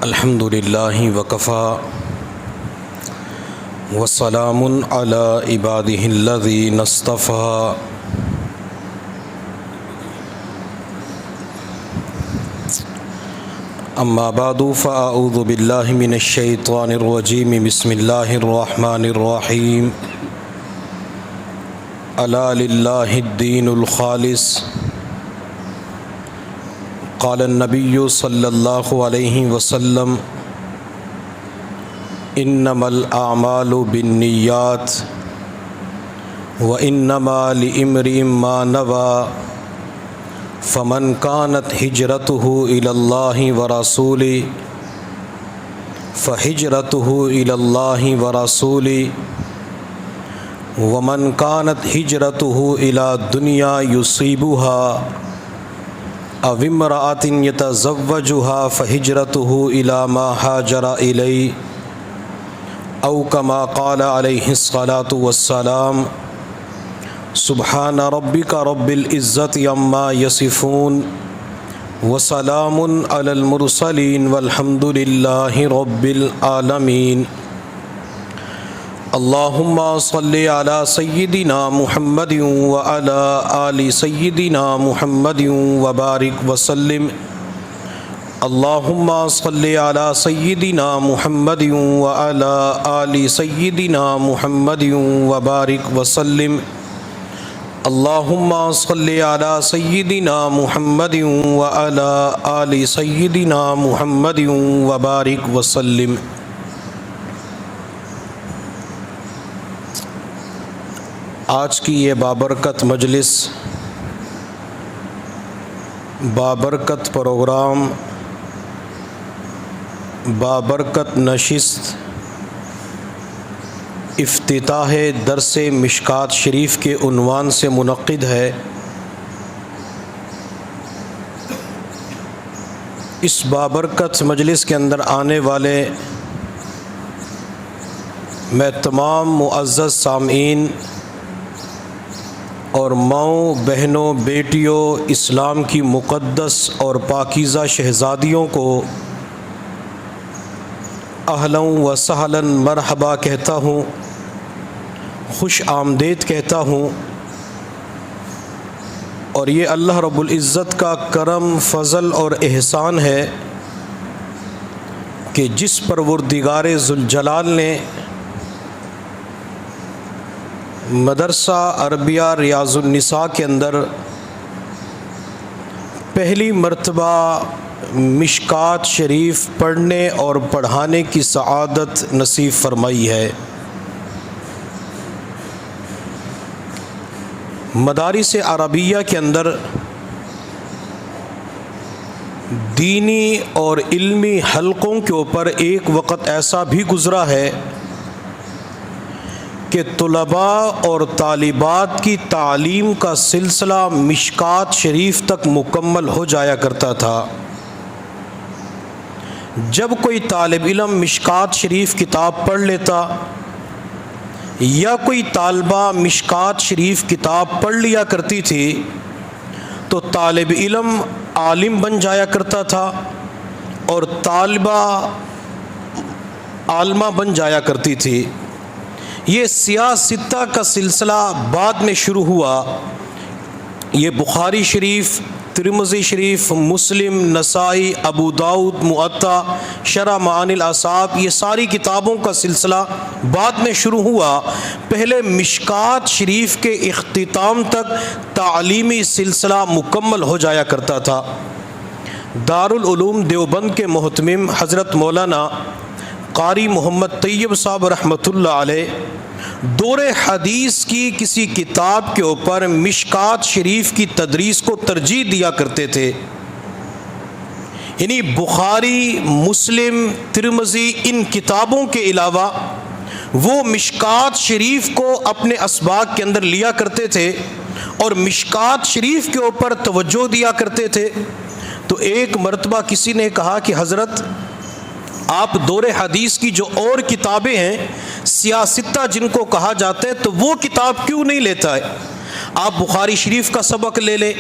الحمد للہ وکفیٰ وسلام علی عبادہ الذین اصطفیٰ اما بعد فاعوذ باللہ من الشیطان الرجیم بسم اللہ الرحمن الرحیم الا للہ الدین الخالص قال النبی صلی اللہ علیہ وسلم انما الاعمال بالنیات وانما لامرئ ما نوى فمن كانت هجرته الى الله ورسوله فهجرته الى الله ورسوله ومن كانت هجرته الى دنيا يصيبها او امرأة يتزوجها فهجرته إلى ما هاجر إليه او كما قال عليه الصلاة والسلام سبحان ربك رب العزة عما يصفون وسلام على المرسلين والحمد لله رب العالمين اللهم صل على سيدنا محمد وعلى آل سيدنا محمد وبارك وسلم اللهم صل على سيدنا محمد وعلى آل سيدنا محمد وبارك وسلم اللهم صل على سيدنا محمد وعلى آل سيدنا محمد وبارك وسلم. آج کی یہ بابرکت مجلس، بابرکت پروگرام، بابرکت نشست افتتاح درس مشکات شریف کے عنوان سے منعقد ہے. اس بابرکت مجلس کے اندر آنے والے میں تمام معزز سامعین اور ماؤں، بہنوں، بیٹیوں، اسلام کی مقدس اور پاکیزہ شہزادیوں کو اہلا و سہلا مرحبا کہتا ہوں، خوش آمدید کہتا ہوں. اور یہ اللہ رب العزت کا کرم، فضل اور احسان ہے کہ جس پروردگار ذوالجلال نے مدرسہ عربیہ ریاض النساء کے اندر پہلی مرتبہ مشکات شریف پڑھنے اور پڑھانے کی سعادت نصیب فرمائی ہے. مدارس عربیہ کے اندر دینی اور علمی حلقوں کے اوپر ایک وقت ایسا بھی گزرا ہے کہ طلباء اور طالبات کی تعلیم کا سلسلہ مشکات شریف تک مکمل ہو جایا کرتا تھا. جب کوئی طالب علم مشکات شریف کتاب پڑھ لیتا یا کوئی طالبہ مشکات شریف کتاب پڑھ لیا کرتی تھی تو طالب علم عالم بن جایا کرتا تھا اور طالبہ عالمہ بن جایا کرتی تھی. یہ سیاہ ستہ کا سلسلہ بعد میں شروع ہوا. یہ بخاری شریف، ترمذی شریف، مسلم، نسائی، ابو داؤد، موطا، شرح معانی الاصحاب، یہ ساری کتابوں کا سلسلہ بعد میں شروع ہوا. پہلے مشکات شریف کے اختتام تک تعلیمی سلسلہ مکمل ہو جایا کرتا تھا. دارالعلوم دیوبند کے محتمم حضرت مولانا قاری محمد طیب صاحب رحمۃ اللہ علیہ دور حدیث کی کسی کتاب کے اوپر مشکات شریف کی تدریس کو ترجیح دیا کرتے تھے. یعنی بخاری، مسلم، ترمذی، ان کتابوں کے علاوہ وہ مشکات شریف کو اپنے اسباق کے اندر لیا کرتے تھے اور مشکات شریف کے اوپر توجہ دیا کرتے تھے. تو ایک مرتبہ کسی نے کہا کہ حضرت آپ دور حدیث کی جو اور کتابیں ہیں سیاستہ جن کو کہا جاتا ہے تو وہ کتاب کیوں نہیں لیتا ہے؟ آپ بخاری شریف کا سبق لے لیں،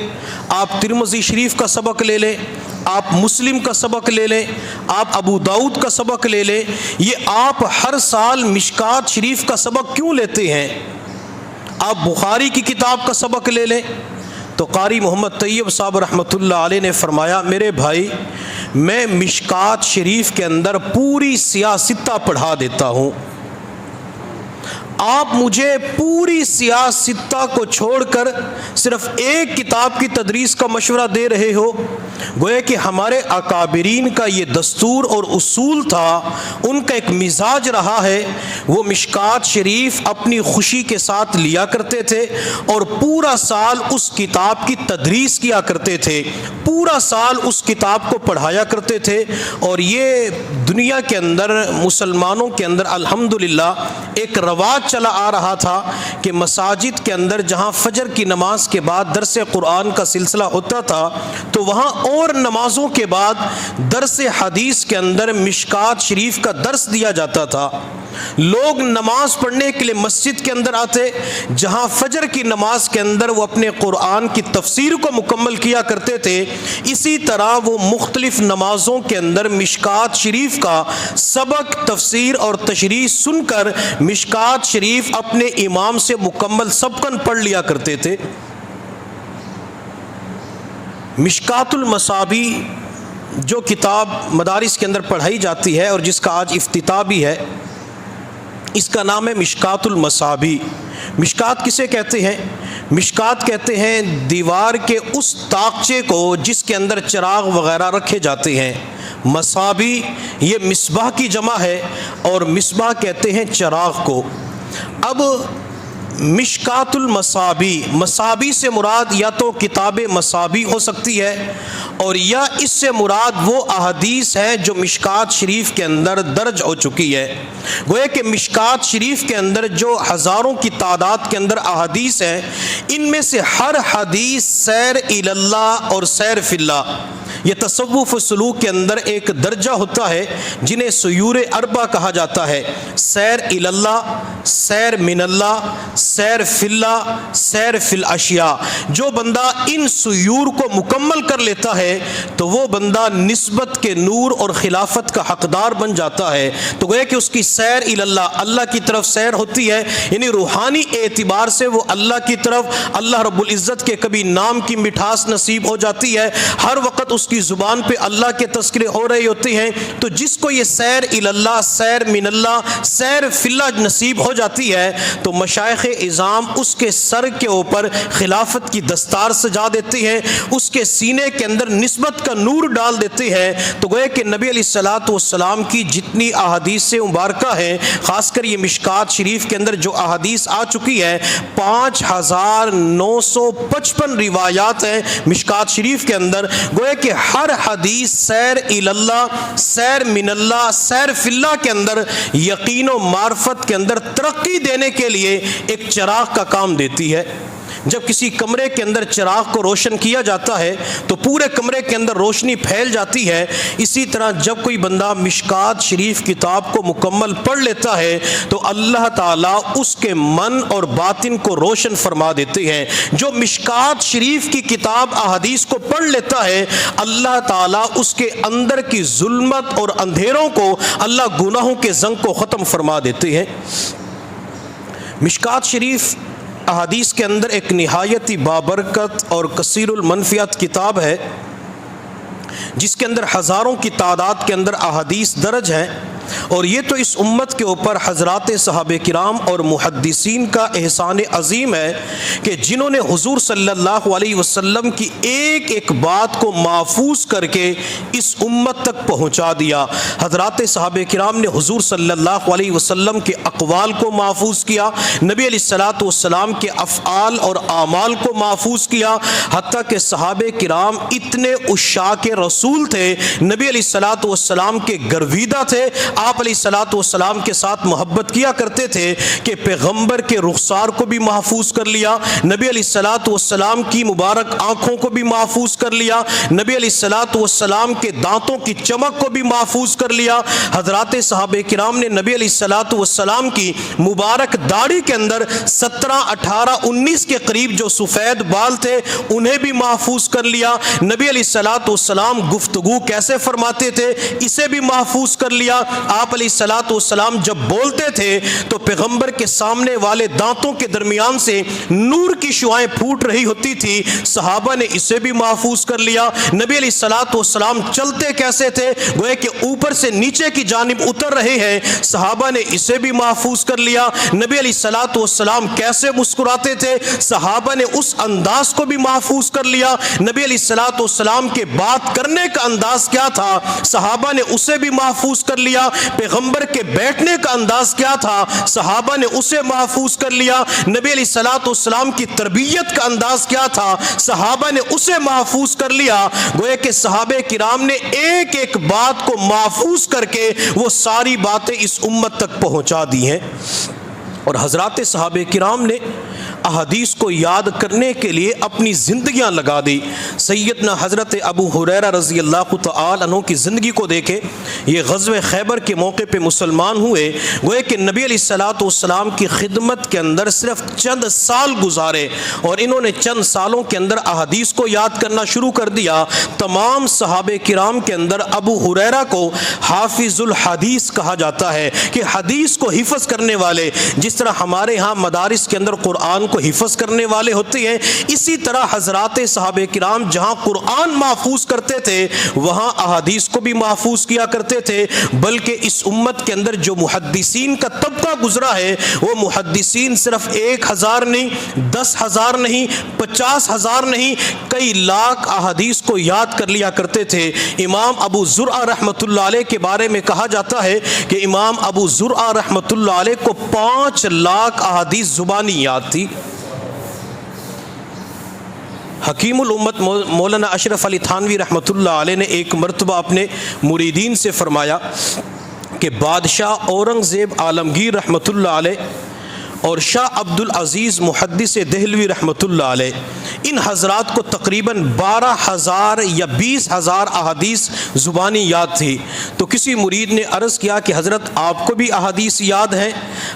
آپ ترمذی شریف کا سبق لے لیں، آپ مسلم کا سبق لے لیں، آپ ابو داؤد کا سبق لے لیں، یہ آپ ہر سال مشکات شریف کا سبق کیوں لیتے ہیں؟ آپ بخاری کی کتاب کا سبق لے لیں۔ تو قاری محمد طیب صاحب رحمۃ اللہ علیہ نے فرمایا، میرے بھائی میں مشکات شریف کے اندر پوری سیاستہ پڑھا دیتا ہوں، آپ مجھے پوری سیاستہ کو چھوڑ کر صرف ایک کتاب کی تدریس کا مشورہ دے رہے ہو۔ گویا کہ ہمارے اکابرین کا یہ دستور اور اصول تھا، ان کا ایک مزاج رہا ہے، وہ مشکات شریف اپنی خوشی کے ساتھ لیا کرتے تھے اور پورا سال اس کتاب کی تدریس کیا کرتے تھے، پورا سال اس کتاب کو پڑھایا کرتے تھے۔ اور یہ دنیا کے اندر مسلمانوں کے اندر الحمدللہ ایک رواج چلا آ رہا تھا کہ مساجد کے اندر جہاں فجر کی نماز کے بعد درس قرآن کا سلسلہ ہوتا تھا، تو وہاں اور نمازوں کے بعد درس حدیث کے اندر مشکات شریف کا درس دیا جاتا تھا۔ لوگ نماز پڑھنے کے لیے مسجد کے اندر آتے، جہاں فجر کی نماز کے اندر وہ اپنے قرآن کی تفسیر کو مکمل کیا کرتے تھے، اسی طرح وہ مختلف نمازوں کے اندر مشکات شریف کا سبق، تفسیر اور تشریح سن کر مشکات شریف اپنے امام سے مکمل سبقاً پڑھ لیا کرتے تھے۔ مشکات المصابی جو کتاب مدارس کے اندر پڑھائی جاتی ہے اور جس کا آج افتتاح بھی ہے، اس کا نام ہے مشکات المصابی۔ مشکات کسے کہتے ہیں؟ مشکات کہتے ہیں دیوار کے اس طاقچے کو جس کے اندر چراغ وغیرہ رکھے جاتے ہیں۔ مصابی یہ مصباح کی جمع ہے اور مصباح کہتے ہیں چراغ کو۔ اب مشکات المصابی، مصابی سے مراد یا تو کتاب مصابی ہو سکتی ہے اور یا اس سے مراد وہ احادیث ہیں جو مشکات شریف کے اندر درج ہو چکی ہے۔ گویا کہ مشکات شریف کے اندر جو ہزاروں کی تعداد کے اندر احادیث ہیں، ان میں سے ہر حدیث سیر الی اللہ اور سیر فی اللہ، یہ تصوف و سلوک کے اندر ایک درجہ ہوتا ہے جنہیں سیور اربع کہا جاتا ہے۔ سیر الی اللہ، سیر من اللہ، سیر فی اللہ، سیر فی الاشیاء۔ جو بندہ ان سیور کو مکمل کر لیتا ہے تو وہ بندہ نسبت کے نور اور خلافت کا حقدار بن جاتا ہے۔ تو گویا کہ اس کی سیر الی اللہ، اللہ کی طرف سیر ہوتی ہے، یعنی روحانی اعتبار سے وہ اللہ کی طرف، اللہ رب العزت کے کبھی نام کی مٹھاس نصیب ہو جاتی ہے، ہر وقت اس کی زبان پہ اللہ کے تذکرے ہو رہے ہوتے ہیں۔ تو جس کو یہ سیر الی اللہ، سیر من اللہ، سیر فی اللہ نصیب ہو جاتی ہے تو مشائخ اعظام اس کے سر کے اوپر خلافت کی دستار سجا دیتے ہیں، اس کے سینے کے اندر نسبت کا نور ڈال دیتے ہیں۔ تو گویا کہ نبی علیہ الصلوۃ والسلام کی جتنی احادیث مبارکہ ہیں، خاص کر یہ مشکات شریف کے اندر جو احادیث آ چکی ہے، 5955 روایات ہیں مشکات شریف کے اندر۔ گویا کہ ہر حدیث سیر الی اللہ، سیر من اللہ، سیر فی اللہ کے اندر یقین و معرفت کے اندر ترقی دینے کے لیے ایک چراغ کا کام دیتی ہے۔ جب کسی کمرے کے اندر چراغ کو روشن کیا جاتا ہے تو پورے کمرے کے اندر روشنی پھیل جاتی ہے، اسی طرح جب کوئی بندہ مشکات شریف کتاب کو مکمل پڑھ لیتا ہے تو اللہ تعالیٰ اس کے من اور باطن کو روشن فرما دیتے ہیں۔ جو مشکات شریف کی کتاب احادیث کو پڑھ لیتا ہے، اللہ تعالیٰ اس کے اندر کی ظلمت اور اندھیروں کو، اللہ گناہوں کے زنگ کو ختم فرما دیتے ہیں۔ مشکات شریف احادیث کے اندر ایک نہایت ہی بابرکت اور کثیر المنفعت کتاب ہے، جس کے اندر ہزاروں کی تعداد کے اندر احادیث درج ہیں، اور یہ تو اس امت کے اوپر حضرات صحابہ کرام اور محدثین کا احسان عظیم ہے کہ جنہوں نے حضور صلی اللہ علیہ وسلم کی ایک ایک بات کو محفوظ کر کے اس امت تک پہنچا دیا۔ حضرات صحابہ کرام نے حضور صلی اللہ علیہ وسلم کے اقوال کو محفوظ کیا، نبی علیہ الصلوۃ والسلام کے افعال اور اعمال کو محفوظ کیا، حتیٰ کہ صحابہ کرام اتنے عشاق رسول تھے، نبی علیہ الصلوۃ والسلام کے گرویدہ تھے، آپ علیہ الصلوۃ والسلام کے ساتھ محبت کیا کرتے تھے کہ پیغمبر کے رخسار کو بھی محفوظ کر لیا، نبی علیہ الصلوۃ والسلام کی مبارک آنکھوں کو بھی محفوظ کر لیا، نبی علیہ الصلوۃ والسلام کے دانتوں کی چمک کو بھی محفوظ کر لیا۔ حضرات صحابہ کرام نے نبی علیہ الصلوۃ والسلام کی مبارک داڑھی کے اندر 17، 18، 19 کے قریب جو سفید بال تھے انہیں بھی محفوظ کر لیا۔ نبی علیہ الصلوۃ والسلام گفتگو کیسے فرماتے تھے اسے بھی محفوظ کر لیا۔ آپ علیہ الصلوۃ والسلام جب بولتے تھے تو پیغمبر کے سامنے والے دانتوں کے درمیان سے نور کی شعائیں پھوٹ رہی ہوتی تھی، صحابہ نے اسے بھی محفوظ کر لیا۔ نبی علیہ الصلوۃ والسلام چلتے کیسے تھے، گویا کہ اوپر سے نیچے کی جانب اتر رہے ہیں، صحابہ نے اسے بھی محفوظ کر لیا۔ نبی علیہ الصلوۃ والسلام کیسے مسکراتے تھے، صحابہ نے اس انداز کو بھی محفوظ کر لیا۔ نبی علیہ الصلوۃ والسلام کے بات کرنے کا انداز کیا تھا، صحابہ نے اسے بھی محفوظ کر لیا۔ پیغمبر کے بیٹھنے کا انداز کیا تھا، صحابہ نے اسے محفوظ کر لیا۔ نبی علیہ الصلوۃ والسلام کی تربیت کا انداز کیا تھا، صحابہ نے اسے محفوظ کر لیا۔ گویا کہ صحابہ کرام نے ایک ایک بات کو محفوظ کر کے وہ ساری باتیں اس امت تک پہنچا دی ہیں۔ اور حضرات صحابہ کرام نے احادیث کو یاد کرنے کے لیے اپنی زندگیاں لگا دی۔ سیدنا حضرت ابو ہریرہ رضی اللہ تعالی عنہ کی زندگی کو دیکھیں، یہ غزوہ خیبر کے موقع پہ مسلمان ہوئے، گویا کہ نبی علیہ الصلوۃ والسلام کی خدمت کے اندر صرف چند سال گزارے اور انہوں نے چند سالوں کے اندر احادیث کو یاد کرنا شروع کر دیا۔ تمام صحابہ کرام کے اندر ابو ہریرہ کو حافظ الحدیث کہا جاتا ہے کہ حدیث کو حفظ کرنے والے، جس طرح ہمارے ہاں مدارس کے اندر قرآن کو حفظ کرنے والے ہوتے ہیں، اسی طرح حضرات صحابہ کرام جہاں قرآن محفوظ کرتے تھے وہاں احادیث کو بھی محفوظ کیا کرتے تھے۔ بلکہ اس امت کے اندر جو محدثین کا طبقہ گزرا ہے وہ محدثین صرف 1000 نہیں، 10,000 نہیں، 50,000 نہیں، کئی لاکھ احادیث کو یاد کر لیا کرتے تھے۔ امام ابو زرعہ رحمۃ اللہ علیہ کے بارے میں کہا جاتا ہے کہ امام ابو زرعہ رحمۃ اللہ علیہ کو 5 لاکھ احادیث زبانی یاد تھی۔ حکیم الامت مولانا اشرف علی تھانوی رحمۃ اللہ علیہ نے ایک مرتبہ اپنے مریدین سے فرمایا کہ بادشاہ اورنگزیب عالمگیر رحمۃ اللہ علیہ اور شاہ عبد العزیز محدث دہلوی رحمۃ اللہ علیہ، ان حضرات کو تقریباً 12,000 یا 20,000 احادیث زبانی یاد تھی۔ تو کسی مرید نے عرض کیا کہ حضرت آپ کو بھی احادیث یاد ہیں؟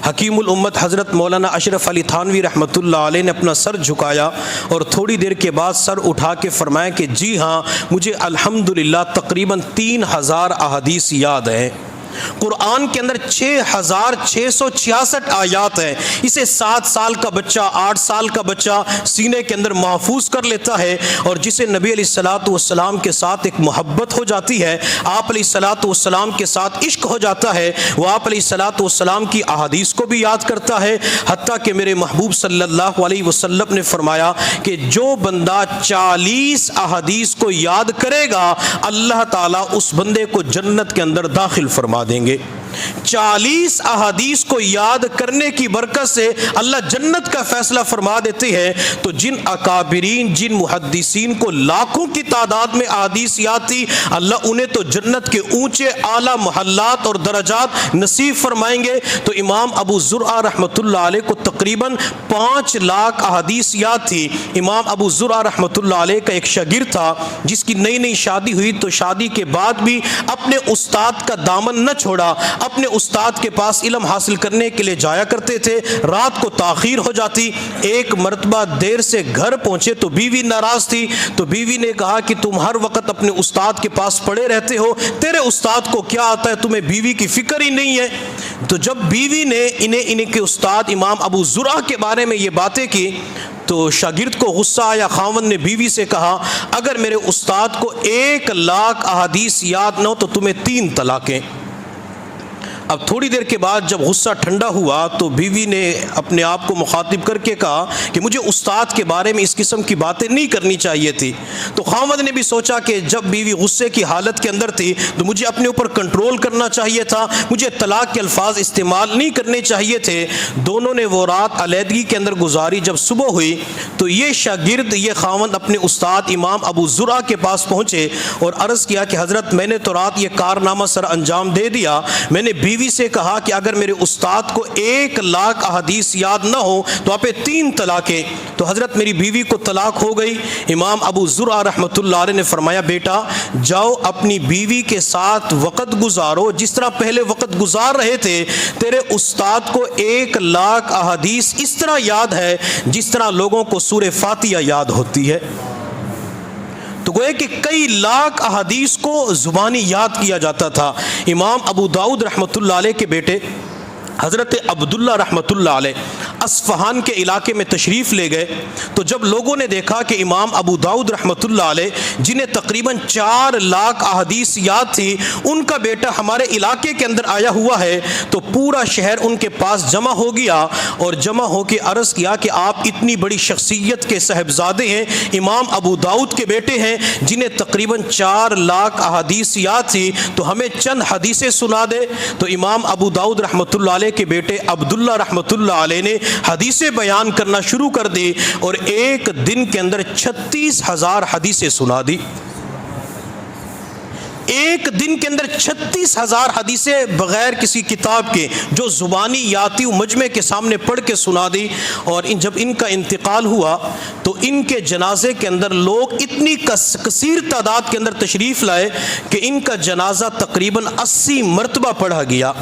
حکیم الامت حضرت مولانا اشرف علی تھانوی رحمۃ اللہ علیہ نے اپنا سر جھکایا اور تھوڑی دیر کے بعد سر اٹھا کے فرمایا کہ جی ہاں، مجھے الحمدللہ تقریباً 3,000 احادیث یاد ہیں۔ قرآن کے اندر 6,666 آیات ہیں، اسے 7 سال کا بچہ، 8 سال کا بچہ سینے کے اندر محفوظ کر لیتا ہے، اور جسے نبی علیہ الصلوۃ والسلام کے ساتھ ایک محبت ہو جاتی ہے، آپ علیہ الصلوۃ والسلام کے ساتھ عشق ہو جاتا ہے، وہ آپ علیہ الصلوۃ والسلام کی احادیث کو بھی یاد کرتا ہے۔ حتیٰ کہ میرے محبوب صلی اللہ علیہ وسلم نے فرمایا کہ جو بندہ 40 احادیث کو یاد کرے گا اللہ تعالیٰ اس بندے کو جنت کے اندر داخل فرما دیں گے۔ 40 احادیث کو یاد کرنے کی برکت سے اللہ جنت کا فیصلہ فرما دیتے ہیں۔ تو جن اکابرین، جن محدثین کو لاکھوں کی تعداد میں احادیث یاد تھی، اللہ انہیں تو جنت کے اونچے اعلیٰ محلات اور درجات نصیب فرمائیں گے۔ تو امام ابو زرعہ رحمۃ اللہ علیہ کو تقریباً 5 لاکھ احادیث یاد تھی۔ امام ابو زرعہ رحمۃ اللہ علیہ کا ایک شاگرد تھا جس کی نئی نئی شادی ہوئی، تو شادی کے بعد بھی اپنے استاد کا دامن نہ چھوڑا، اپنے استاد کے پاس علم حاصل کرنے کے لیے جایا کرتے تھے۔ رات کو تاخیر ہو جاتی، ایک مرتبہ دیر سے گھر پہنچے تو بیوی ناراض تھی، تو بیوی نے کہا کہ تم ہر وقت اپنے استاد کے پاس پڑے رہتے ہو، تیرے استاد کو کیا آتا ہے، تمہیں بیوی کی فکر ہی نہیں ہے۔ تو جب بیوی نے انہیں کے استاد امام ابو زرعہ کے بارے میں یہ باتیں کی تو شاگرد کو غصہ آیا۔ خاوند نے بیوی سے کہا اگر میرے استاد کو 1 لاکھ احادیث یاد نہ ہو تو تمہیں 3 طلاقیں۔ اب تھوڑی دیر کے بعد جب غصہ ٹھنڈا ہوا تو بیوی نے اپنے آپ کو مخاطب کر کے کہا کہ مجھے استاد کے بارے میں اس قسم کی باتیں نہیں کرنی چاہیے تھی۔ تو خاوند نے بھی سوچا کہ جب بیوی غصے کی حالت کے اندر تھی تو مجھے اپنے اوپر کنٹرول کرنا چاہیے تھا، مجھے طلاق کے الفاظ استعمال نہیں کرنے چاہیے تھے۔ دونوں نے وہ رات علیحدگی کے اندر گزاری۔ جب صبح ہوئی تو یہ شاگرد، یہ خاوند اپنے استاد امام ابو زرعہ کے پاس پہنچے اور عرض کیا کہ حضرت میں نے تو رات یہ کارنامہ سر انجام دے دیا، میں نے بیوی سے کہا کہ اگر میرے استاد کو 1,00,000 احادیث یاد نہ ہو تو آپ 3 طلاقیں، تو حضرت میری بیوی کو طلاق ہو گئی۔ امام ابو زرعہ رحمۃ اللہ علیہ نے فرمایا بیٹا جاؤ اپنی بیوی کے ساتھ وقت گزارو جس طرح پہلے وقت گزار رہے تھے، تیرے استاد کو 1,00,000 احادیث اس طرح یاد ہے جس طرح لوگوں کو سورہ فاتحہ یاد ہوتی ہے۔ تو گوئے کہ کئی لاکھ احادیث کو زبانی یاد کیا جاتا تھا۔ امام ابو داؤد رحمۃ اللہ علیہ کے بیٹے حضرت عبداللہ رحمۃ اللہ علیہ اصفہان کے علاقے میں تشریف لے گئے تو جب لوگوں نے دیکھا کہ امام ابو داؤد رحمۃ اللہ علیہ جنہیں تقریباً 4,00,000 احادیث یاد تھی، ان کا بیٹا ہمارے علاقے کے اندر آیا ہوا ہے، تو پورا شہر ان کے پاس جمع ہو گیا اور جمع ہو کے عرض کیا کہ آپ اتنی بڑی شخصیت کے صاحبزادے ہیں، امام ابو داؤد کے بیٹے ہیں جنہیں تقریباً 4,00,000 احادیث یاد تھی، تو ہمیں چند حدیثیں سنا دے۔ تو امام ابو داؤد رحمۃ اللہ علیہ کے بیٹے عبداللہ رحمۃ اللہ علیہ نے حدیثیں بیان کرنا شروع کر دی اور ایک دن کے اندر 36,000 حدیثیں سنا دی۔ ایک دن کے اندر 36,000 حدیثیں بغیر کسی کتاب کے جو زبانی یاتی و مجمع کے سامنے پڑھ کے سنا دی۔ اور جب ان کا انتقال ہوا تو ان کے جنازے کے اندر لوگ اتنی کثیر تعداد کے اندر تشریف لائے کہ ان کا جنازہ تقریباً 80 مرتبہ پڑھا گیا۔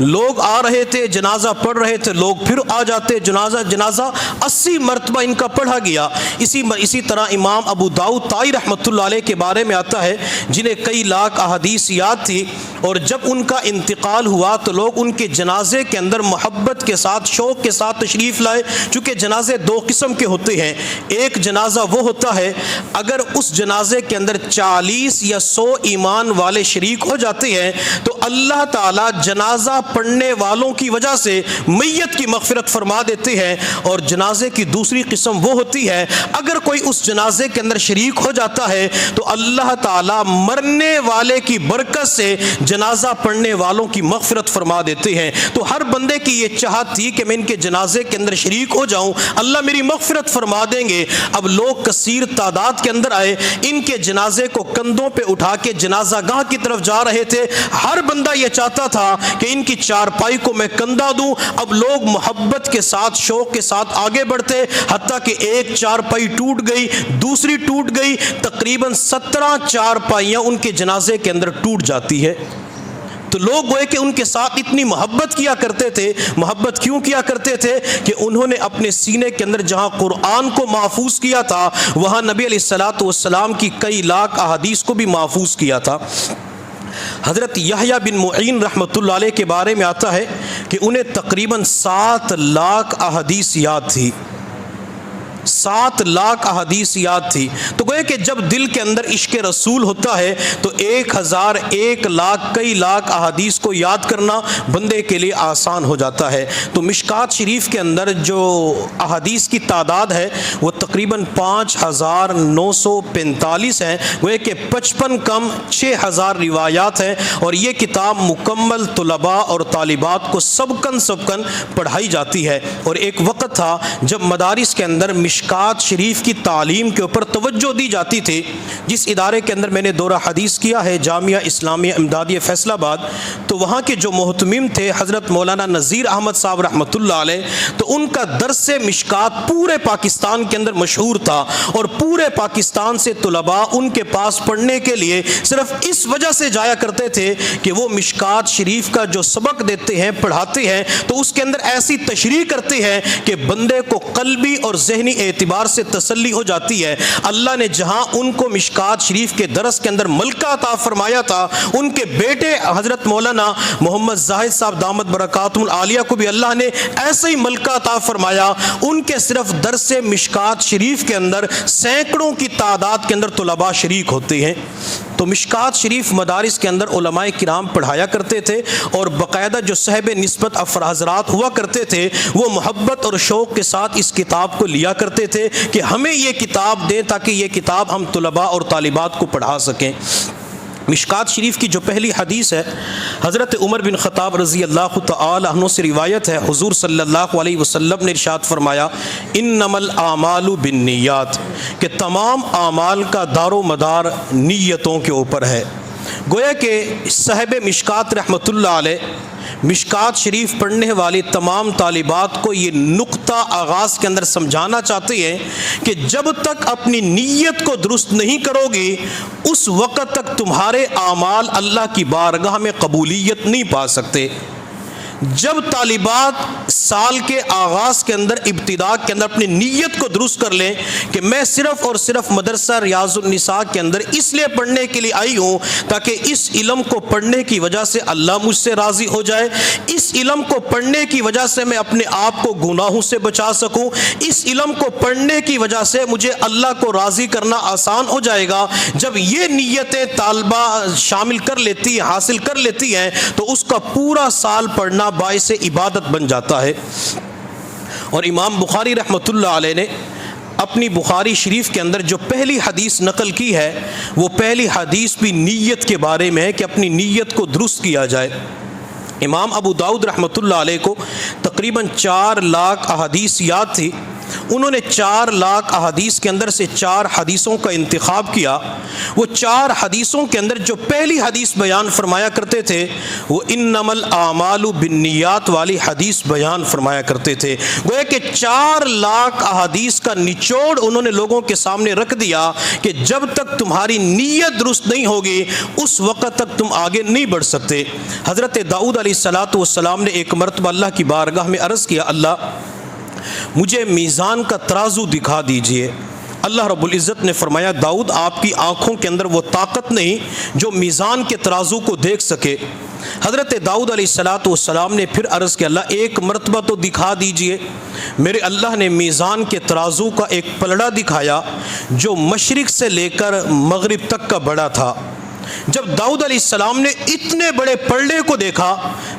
لوگ آ رہے تھے، جنازہ پڑھ رہے تھے، لوگ پھر آ جاتے، جنازہ 80 مرتبہ ان کا پڑھا گیا۔ اسی طرح امام ابو داؤد طائی رحمۃ اللہ علیہ کے بارے میں آتا ہے جنہیں کئی لاکھ احادیث یاد تھی، اور جب ان کا انتقال ہوا تو لوگ ان کے جنازے کے اندر محبت کے ساتھ، شوق کے ساتھ تشریف لائے۔ چونکہ جنازے 2 قسم کے ہوتے ہیں، ایک جنازہ وہ ہوتا ہے اگر اس جنازے کے اندر 40 یا 100 ایمان والے شریک ہو جاتے ہیں تو اللہ تعالیٰ جنازہ پڑھنے والوں کی وجہ سے میت کی مغفرت فرما دیتے ہیں، اور جنازے کی دوسری قسم وہ ہوتی ہے اگر کوئی اس جنازے کے اندر شریک ہو جاتا ہے تو اللہ تعالیٰ مرنے والے کی برکت سے جنازہ پڑھنے والوں کی مغفرت فرما دیتے ہیں۔ تو ہر بندے کی یہ چاہت تھی کہ میں ان کے جنازے کے اندر شریک ہو جاؤں، اللہ میری مغفرت فرما دیں گے۔ اب لوگ کثیر تعداد کے اندر آئے، ان کے جنازے کو کندھوں پہ اٹھا کے جنازہ گاہ کی طرف جا رہے تھے۔ ہر بندہ یہ چاہتا تھا کہ ان کی چارپائی کو میں کندھا دوں۔ اب لوگ محبت کے ساتھ، شوق کے ساتھ آگے بڑھتے، حتیٰ کہ ایک چارپائی ٹوٹ گئی، دوسری ٹوٹ گئی، تقریباً 17 چارپائیاں ان کے جنازے کے اندر ٹوٹ جاتی ہے۔ تو لوگ گوئے کہ ان کے ساتھ اتنی محبت کیا کرتے تھے۔ محبت کیوں کیا کرتے تھے؟ کہ انہوں نے اپنے سینے کے اندر جہاں قرآن کو محفوظ کیا تھا وہاں نبی علیہ الصلوۃ والسلام کی کئی لاکھ احادیث کو بھی محفوظ کیا تھا۔ حضرت یحییٰ بن معین رحمۃ اللہ علیہ کے بارے میں آتا ہے کہ انہیں تقریباً 7 لاکھ احادیث یاد تھی۔ 7 لاکھ احادیث یاد تھی۔ تو گوئے کہ جب دل کے اندر عشق رسول ہوتا ہے تو 1000 1 لاکھ کئی لاکھ احادیث کو یاد کرنا بندے کے لیے آسان ہو جاتا ہے۔ تو مشکات شریف کے اندر جو احادیث کی تعداد ہے وہ تقریباً 5945 ہیں، گوئے کہ 55 کم 6000 روایات ہیں، اور یہ کتاب مکمل طلباء اور طالبات کو سبقاً پڑھائی جاتی ہے۔ اور ایک وقت تھا جب مدارس کے اندر مشکات شریف کی تعلیم کے اوپر توجہ دی جاتی تھی۔ جس ادارے کے اندر میں نے دورہ حدیث کیا ہے، جامعہ اسلامیہ امدادیہ فیصل آباد، تو وہاں کے جو محتمم تھے حضرت مولانا نذیر احمد صاحب رحمۃ اللہ علیہ، تو ان کا درس مشکات پورے پاکستان کے اندر مشہور تھا، اور پورے پاکستان سے طلباء ان کے پاس پڑھنے کے لیے صرف اس وجہ سے جایا کرتے تھے کہ وہ مشکات شریف کا جو سبق دیتے ہیں، پڑھاتے ہیں، تو اس کے اندر ایسی تشریح کرتے ہیں کہ بندے کو قلبی اور ذہنی اعتبار سے تسلی ہو جاتی ہے۔ اللہ نے جہاں ان کو مشکات شریف کے درس کے اندر ملکہ عطا فرمایا تھا، ان کے بیٹے حضرت مولانا محمد زاہد صاحب دامت برکاتہم العالیہ کو بھی اللہ نے ایسا ہی ملکہ عطا فرمایا۔ ان کے صرف درس مشکات شریف کے اندر سینکڑوں کی تعداد کے اندر طلباء شریک ہوتے ہیں۔ تو تو مشکات شریف مدارس کے اندر علماء کرام پڑھایا کرتے تھے، اور باقاعدہ جو صاحب نسبت حضرات ہوا کرتے تھے وہ محبت اور شوق کے ساتھ اس کتاب کو لیا کرتے تھے کہ ہمیں یہ کتاب دیں تاکہ یہ کتاب ہم طلباء اور طالبات کو پڑھا سکیں۔ مشکات شریف کی جو پہلی حدیث ہے، حضرت عمر بن خطاب رضی اللہ تعالی عنہ سے روایت ہے، حضور صلی اللہ علیہ وسلم نے ارشاد فرمایا انما الاعمال بالنیات، کہ تمام اعمال کا دار و مدار نیتوں کے اوپر ہے۔ گویا کہ صاحب مشکات رحمۃ اللہ علیہ مشکات شریف پڑھنے والی تمام طالبات کو یہ نقطہ آغاز کے اندر سمجھانا چاہتے ہیں کہ جب تک اپنی نیت کو درست نہیں کرو گی اس وقت تک تمہارے اعمال اللہ کی بارگاہ میں قبولیت نہیں پا سکتے۔ جب طالبات سال کے آغاز کے اندر ابتدا کے اندر اپنی نیت کو درست کر لیں کہ میں صرف اور صرف مدرسہ ریاض النساء کے اندر اس لیے پڑھنے کے لیے آئی ہوں تاکہ اس علم کو پڑھنے کی وجہ سے اللہ مجھ سے راضی ہو جائے، اس علم کو پڑھنے کی وجہ سے میں اپنے آپ کو گناہوں سے بچا سکوں، اس علم کو پڑھنے کی وجہ سے مجھے اللہ کو راضی کرنا آسان ہو جائے گا، جب یہ نیتیں طالبہ شامل کر لیتی ہیں، حاصل کر لیتی ہیں، تو اس کا پورا سال پڑھنا باعث عبادت بن جاتا ہے۔ اور امام بخاری رحمۃ اللہ علیہ نے اپنی بخاری شریف کے اندر جو پہلی حدیث نقل کی ہے وہ پہلی حدیث بھی نیت کے بارے میں ہے کہ اپنی نیت کو درست کیا جائے۔ امام ابو داؤد رحمۃ اللہ علیہ کو تقریباً 4 لاکھ احادیث یاد تھی، انہوں نے 4 لاکھ احادیث کے اندر سے 4 حدیثوں کا انتخاب کیا۔ وہ 4 حدیثوں کے اندر جو پہلی حدیث بیان فرمایا کرتے تھے وہ انما الاعمال بالنیات والی حدیث بیان فرمایا کرتے تھے۔ گویا کہ 4 لاکھ احادیث کا نچوڑ انہوں نے لوگوں کے سامنے رکھ دیا کہ جب تک تمہاری نیت درست نہیں ہوگی اس وقت تک تم آگے نہیں بڑھ سکتے۔ حضرت داؤد علیہ السلام نے ایک مرتبہ اللہ کی بارگاہ میں عرض کیا، اللہ مجھے میزان کا ترازو دکھا دیجئے۔ اللہ رب العزت نے فرمایا داؤد آپ کی آنکھوں کے اندر وہ طاقت نہیں جو میزان کے ترازو کو دیکھ سکے۔ حضرت داؤد علیہ السلام نے پھر عرض کیا، اللہ ایک مرتبہ تو دکھا دیجئے۔ میرے اللہ نے میزان کے ترازو کا ایک پلڑا دکھایا جو مشرق سے لے کر مغرب تک کا بڑا تھا۔ جب داؤد علیہ السلام نے اتنے بڑے پلڑے کو دیکھا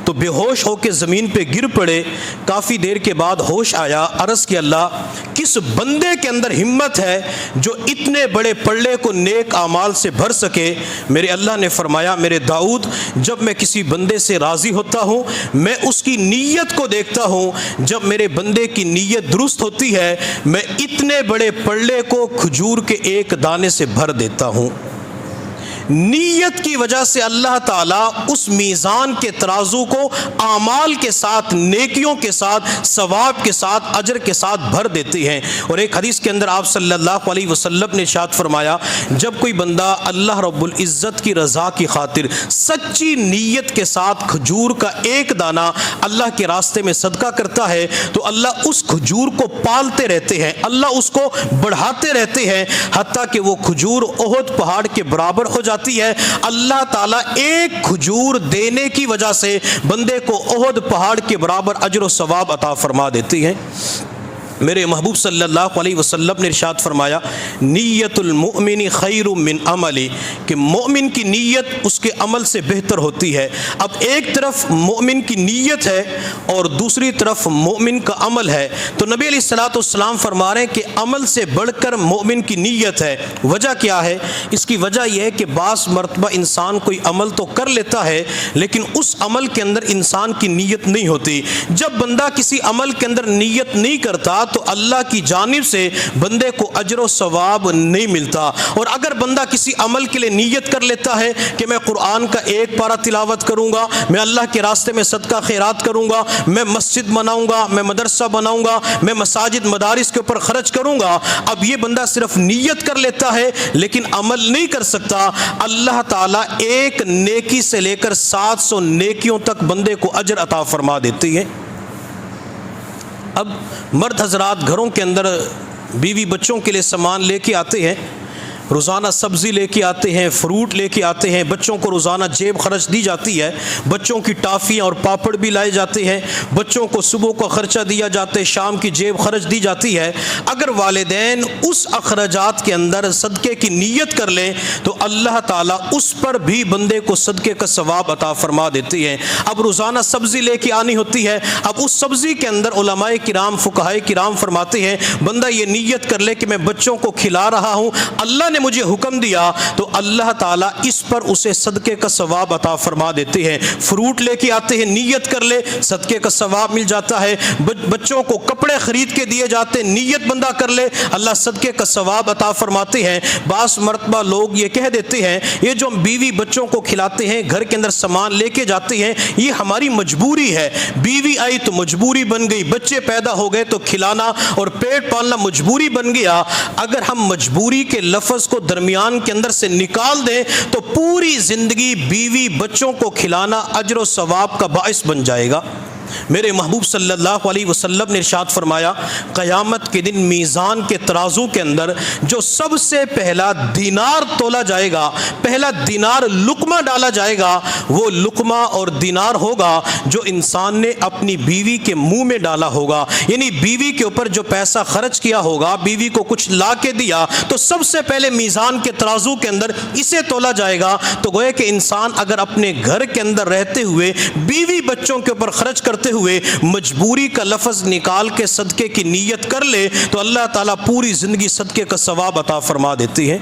تو بے ہوش ہو کے زمین پہ گر پڑے۔ کافی دیر کے بعد ہوش آیا، عرض کیا اللہ کس بندے کے اندر ہمت ہے جو اتنے بڑے پلڑے کو نیک اعمال سے بھر سکے؟ میرے اللہ نے فرمایا میرے داؤد جب میں کسی بندے سے راضی ہوتا ہوں میں اس کی نیت کو دیکھتا ہوں، جب میرے بندے کی نیت درست ہوتی ہے میں اتنے بڑے پلڑے کو کھجور کے ایک دانے سے بھر دیتا ہوں۔ نیت کی وجہ سے اللہ تعالیٰ اس میزان کے ترازو کو اعمال کے ساتھ، نیکیوں کے ساتھ، ثواب کے ساتھ، اجر کے ساتھ بھر دیتے ہیں۔ اور ایک حدیث کے اندر آپ صلی اللہ علیہ وسلم نے ارشاد فرمایا جب کوئی بندہ اللہ رب العزت کی رضا کی خاطر سچی نیت کے ساتھ کھجور کا ایک دانہ اللہ کے راستے میں صدقہ کرتا ہے تو اللہ اس کھجور کو پالتے رہتے ہیں، اللہ اس کو بڑھاتے رہتے ہیں حتیٰ کہ وہ کھجور احد پہاڑ کے برابر ہو جاتی ہے۔ اللہ تعالیٰ ایک کھجور دینے کی وجہ سے بندے کو احد پہاڑ کے برابر اجر و ثواب عطا فرما دیتی ہیں۔ میرے محبوب صلی اللہ علیہ وسلم نے ارشاد فرمایا نیت المؤمن خیر من عملی، کہ مومن کی نیت اس کے عمل سے بہتر ہوتی ہے۔ اب ایک طرف مومن کی نیت ہے اور دوسری طرف مومن کا عمل ہے، تو نبی علیہ الصلوۃ والسلام فرما رہے ہیں کہ عمل سے بڑھ کر مومن کی نیت ہے۔ وجہ کیا ہے؟ اس کی وجہ یہ ہے کہ بعض مرتبہ انسان کوئی عمل تو کر لیتا ہے لیکن اس عمل کے اندر انسان کی نیت نہیں ہوتی۔ جب بندہ کسی عمل کے اندر نیت نہیں کرتا تو اللہ کی جانب سے بندے کو اجر و ثواب نہیں ملتا۔ اور اگر بندہ کسی عمل کے لیے نیت کر لیتا ہے کہ میں قرآن کا ایک پارہ تلاوت کروں گا، میں اللہ کے راستے میں صدقہ خیرات کروں گا، میں مسجد بناؤں گا، میں مدرسہ بناؤں گا، میں مساجد مدارس کے اوپر خرچ کروں گا، اب یہ بندہ صرف نیت کر لیتا ہے لیکن عمل نہیں کر سکتا، اللہ تعالیٰ ایک نیکی سے لے کر 700 نیکیوں تک بندے کو اجر عطا فرما دیتی ہے۔ اب مرد حضرات گھروں کے اندر بیوی بچوں کے لیے سامان لے کے آتے ہیں، روزانہ سبزی لے کے آتے ہیں، فروٹ لے کے آتے ہیں، بچوں کو روزانہ جیب خرچ دی جاتی ہے، بچوں کی ٹافیاں اور پاپڑ بھی لائے جاتے ہیں، بچوں کو صبح کا خرچہ دیا جاتا ہے، شام کی جیب خرچ دی جاتی ہے۔ اگر والدین اس اخراجات کے اندر صدقے کی نیت کر لیں تو اللہ تعالیٰ اس پر بھی بندے کو صدقے کا ثواب عطا فرما دیتے ہیں۔ اب روزانہ سبزی لے کے آنی ہوتی ہے، اب اس سبزی کے اندر علماء کرام فقہائے کرام فرماتے ہیں بندہ یہ نیت کر لے کہ میں بچوں کو کھلا رہا ہوں، اللہ نے مجھے حکم دیا، تو اللہ تعالیٰ اس پر اسے صدقے کا ثواب عطا فرما دیتے ہیں۔ فروٹ لے کے آتے ہیں، نیت کر لے، صدقے کا ثواب مل جاتا ہے۔ بچوں کو کپڑے خرید کے دیے جاتے ہیں، نیت بندہ کر لے، اللہ صدقے کا ثواب عطا فرماتے ہیں۔ بعض مرتبہ لوگ یہ کہہ دیتے ہیں یہ جو ہم بیوی بچوں کو کھلاتے ہیں، گھر کے اندر سامان لے کے جاتے ہیں، یہ ہماری مجبوری ہے، بیوی آئی تو مجبوری بن گئی، بچے پیدا ہو گئے تو کھلانا اور پیٹ پالنا مجبوری بن گیا۔ اگر ہم مجبوری کے لفظ کو درمیان کے اندر سے نکال دیں تو پوری زندگی بیوی بچوں کو کھلانا اجر و ثواب کا باعث بن جائے گا۔ میرے محبوب صلی اللہ علیہ وسلم نے ارشاد فرمایا قیامت کے دن میزان کے ترازو کے اندر جو سب سے پہلا دینار تولا جائے گا، پہلا دینار لقمہ ڈالا جائے گا، وہ لقمہ اور دینار ہوگا جو انسان نے اپنی بیوی کے منہ میں ڈالا ہوگا، یعنی بیوی کے اوپر جو پیسہ خرچ کیا ہوگا، بیوی کو کچھ لا کے دیا تو سب سے پہلے میزان کے ترازو کے اندر اسے تولا جائے گا۔ تو گویا کہ انسان اگر اپنے گھر کے اندر رہتے ہوئے بیوی بچوں کے اوپر خرچ کرتے ہوئے مجبوری کا لفظ نکال کے صدقے کی نیت کر لے تو اللہ تعالیٰ پوری زندگی صدقے کا ثواب عطا فرما دیتی ہے۔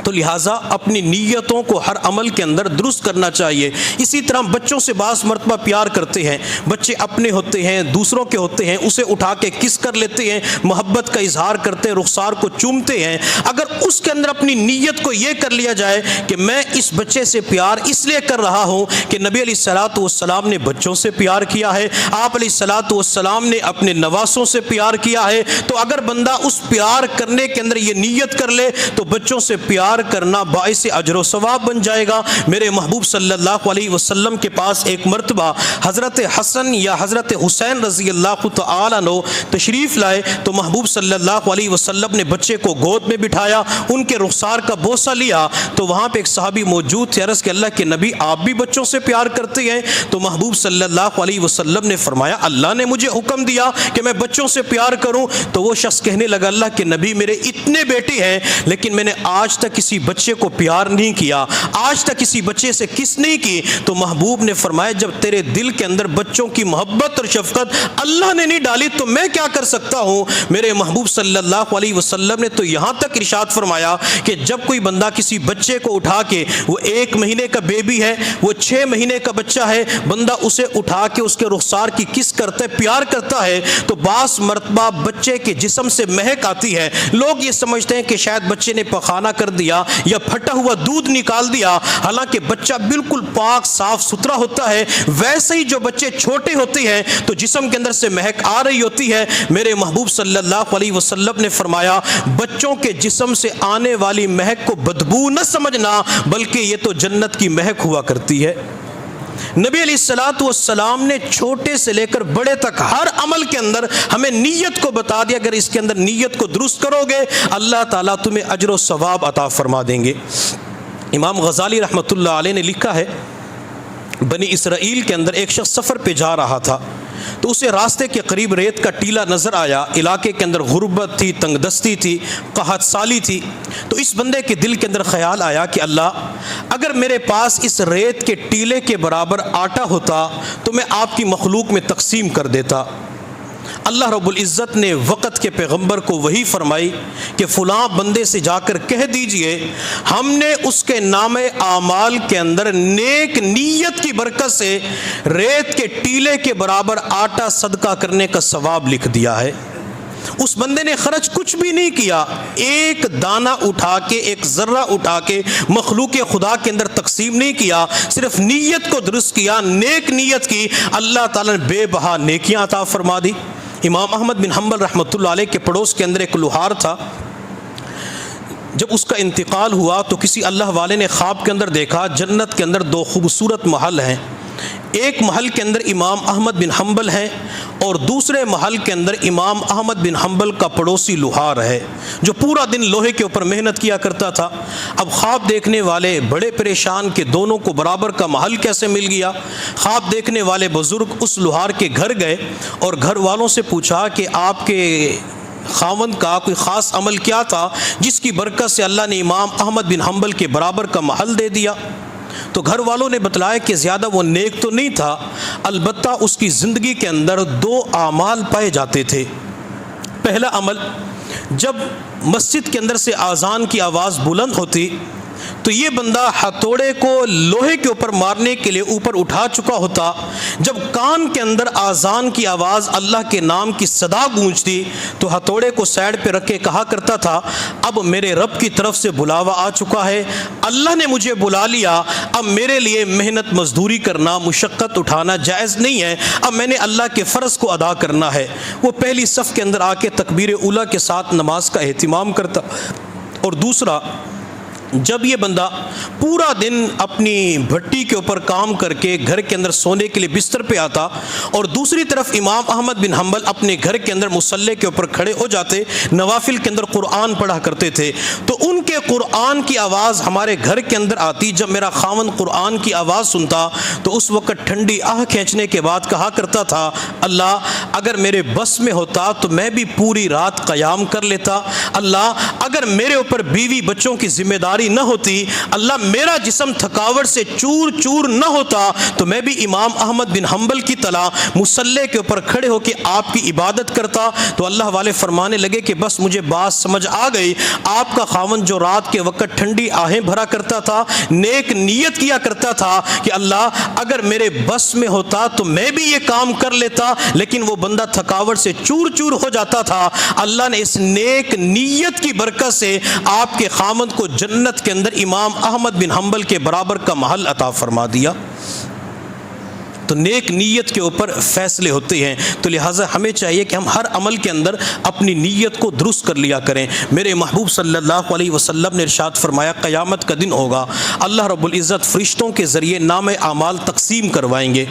تو لہٰذا اپنی نیتوں کو ہر عمل کے اندر درست کرنا چاہیے۔ اسی طرح بچوں سے بعض مرتبہ پیار کرتے ہیں، بچے اپنے ہوتے ہیں، دوسروں کے ہوتے ہیں، اسے اٹھا کے کس کر لیتے ہیں، محبت کا اظہار کرتے ہیں، رخسار کو چومتے ہیں۔ اگر اس کے اندر اپنی نیت کو یہ کر لیا جائے کہ میں اس بچے سے پیار اس لیے کر رہا ہوں کہ نبی علیہ الصلوۃ والسلام نے بچوں سے پیار کیا ہے، آپ علیہ الصلوۃ والسلام نے اپنے نواسوں سے پیار کیا ہے، تو اگر بندہ اس پیار کرنے کے اندر یہ نیت کر لے تو بچوں سے پیار کرنا باعث اجر و ثواب بن جائے گا۔ میرے محبوب صلی اللہ علیہ وسلم کے پاس ایک مرتبہ حضرت حسن یا حضرت حسین رضی اللہ تعالیٰ عنہ تشریف لائے تو محبوب صلی اللہ علیہ وسلم نے بچے کو گود میں بٹھایا، ان کے رخسار کا بوسہ لیا، تو وہاں پہ ایک صحابی موجود تھے، عرض کہ اللہ کے نبی آپ بھی بچوں سے پیار کرتے ہیں؟ تو محبوب صلی اللہ علیہ وسلم نے فرمایا اللہ نے مجھے حکم دیا کہ میں بچوں سے پیار کروں۔ تو وہ شخص کہنے لگا اللہ کے نبی میرے اتنے بیٹے ہیں لیکن میں نے آج تک کسی بچے کو پیار نہیں کیا، آج تک کسی بچے سے کس نہیں کی۔ تو محبوب نے فرمایا جب تیرے دل کے اندر بچوں کی محبت اور شفقت اللہ نے نہیں ڈالی تو میں کیا کر سکتا ہوں۔ میرے محبوب صلی اللہ علیہ وسلم نے تو یہاں تک ارشاد فرمایا کہ جب کوئی بندہ کسی بچے کو اٹھا کے، وہ 1 مہینے کا بیبی ہے، وہ 6 مہینے کا بچہ ہے، بندہ اسے اٹھا کے اس کے رخسار کی کس کرتا ہے، پیار کرتا ہے، تو بعض مرتبہ بچے کے جسم سے مہک آتی ہے، لوگ یہ سمجھتے ہیں کہ شاید بچے نے پخانہ کر دیا یا پھٹا ہوا دودھ نکال دیا، حالانکہ بچہ بالکل پاک صاف ستھرا ہوتا ہے۔ ویسے ہی جو بچے چھوٹے ہوتے ہیں تو جسم کے اندر سے مہک آ رہی ہوتی ہے۔ میرے محبوب صلی اللہ علیہ وسلم نے فرمایا بچوں کے جسم سے آنے والی مہک کو بدبو نہ سمجھنا بلکہ یہ تو جنت کی مہک ہوا کرتی ہے۔ نبی علیہ الصلوۃ والسلام نے چھوٹے سے لے کر بڑے تک ہر عمل کے اندر ہمیں نیت کو بتا دیا، اگر اس کے اندر نیت کو درست کرو گے اللہ تعالیٰ تمہیں اجر و ثواب عطا فرما دیں گے۔ امام غزالی رحمۃ اللہ علیہ نے لکھا ہے بنی اسرائیل کے اندر ایک شخص سفر پہ جا رہا تھا تو اسے راستے کے قریب ریت کا ٹیلہ نظر آیا، علاقے کے اندر غربت تھی، تنگ دستی تھی، قحط سالی تھی، تو اس بندے کے دل کے اندر خیال آیا کہ اللہ اگر میرے پاس اس ریت کے ٹیلے کے برابر آٹا ہوتا تو میں آپ کی مخلوق میں تقسیم کر دیتا۔ اللہ رب العزت نے وقت کے پیغمبر کو وحی فرمائی کہ فلاں بندے سے جا کر کہہ دیجئے ہم نے اس کے نام اعمال کے اندر نیک نیت کی برکت سے ریت کے ٹیلے کے برابر آٹا صدقہ کرنے کا ثواب لکھ دیا ہے۔ اس بندے نے خرچ کچھ بھی نہیں کیا، ایک دانہ اٹھا کے، ایک ذرہ اٹھا کے مخلوق خدا کے اندر تقسیم نہیں کیا، صرف نیت کو درست کیا، نیک نیت کی، اللہ تعالیٰ نے بے بہا نیکیاں عطا فرما دی۔ امام احمد بن حنبل رحمۃ اللہ علیہ کے پڑوس کے اندر ایک لوہار تھا، جب اس کا انتقال ہوا تو کسی اللہ والے نے خواب کے اندر دیکھا جنت کے اندر دو خوبصورت محل ہیں، ایک محل کے اندر امام احمد بن حنبل ہیں اور دوسرے محل کے اندر امام احمد بن حنبل کا پڑوسی لوہار ہے جو پورا دن لوہے کے اوپر محنت کیا کرتا تھا۔ اب خواب دیکھنے والے بڑے پریشان کہ دونوں کو برابر کا محل کیسے مل گیا۔ خواب دیکھنے والے بزرگ اس لوہار کے گھر گئے اور گھر والوں سے پوچھا کہ آپ کے خاوند کا کوئی خاص عمل کیا تھا جس کی برکت سے اللہ نے امام احمد بن حنبل کے برابر کا محل دے دیا۔ تو گھر والوں نے بتلایا کہ زیادہ وہ نیک تو نہیں تھا، البتہ اس کی زندگی کے اندر دو اعمال پائے جاتے تھے۔ پہلا عمل، جب مسجد کے اندر سے اذان کی آواز بلند ہوتی تو یہ بندہ ہتھوڑے کو لوہے کے اوپر مارنے کے لیے اوپر اٹھا چکا ہوتا، جب کان کے اندر اذان کی آواز اللہ کے نام کی صدا گونجتی تو ہتھوڑے کو سائڈ پہ رکھ کے کہا کرتا تھا اب میرے رب کی طرف سے بلاوا آ چکا ہے، اللہ نے مجھے بلا لیا، اب میرے لیے محنت مزدوری کرنا، مشقت اٹھانا جائز نہیں ہے، اب میں نے اللہ کے فرض کو ادا کرنا ہے۔ وہ پہلی صف کے اندر آ کے تکبیر اولیٰ کے ساتھ نماز کا اہتمام کرتا۔ اور دوسرا، جب یہ بندہ پورا دن اپنی بھٹی کے اوپر کام کر کے گھر کے اندر سونے کے لیے بستر پہ آتا اور دوسری طرف امام احمد بن حنبل اپنے گھر کے اندر مصلی کے اوپر کھڑے ہو جاتے، نوافل کے اندر قرآن پڑھا کرتے تھے، تو ان کے قرآن کی آواز ہمارے گھر کے اندر آتی۔ جب میرا خاوند قرآن کی آواز سنتا تو اس وقت ٹھنڈی آہ کھینچنے کے بعد کہا کرتا تھا اللہ اگر میرے بس میں ہوتا تو میں بھی پوری رات قیام کر لیتا، اللہ اگر میرے اوپر بیوی بچوں کی ذمہ داری نہ ہوتی، اللہ میرا جسم تھکاوٹ سے چور چور نہ ہوتا تو میں بھی امام احمد بن حنبل کی طرح مصلی کے اوپر کھڑے ہو کے آپ کی عبادت کرتا۔ تو اللہ والے فرمانے لگے کہ بس مجھے بات سمجھ آ گئی، آپ کا خاوند جو رات کے وقت ٹھنڈی آہیں بھرا کرتا تھا، نیک نیت کیا کرتا تھا کہ اللہ اگر میرے بس میں ہوتا تو میں بھی یہ کام کر لیتا، لیکن وہ بندہ تھکاوٹ سے چور چور ہو جاتا تھا، اللہ نے اس نیک نیت کی برکت سے آپ کے خاوند کو جنت کے اندر امام احمد بن حنبل کے برابر کا محل عطا فرما دیا۔ تو نیک نیت کے اوپر فیصلے ہوتے ہیں، تو لہٰذا ہمیں چاہیے کہ ہم ہر عمل کے اندر اپنی نیت کو درست کر لیا کریں۔ میرے محبوب صلی اللہ علیہ وسلم نے ارشاد فرمایا قیامت کا دن ہوگا، اللہ رب العزت فرشتوں کے ذریعے نام اعمال تقسیم کروائیں گے۔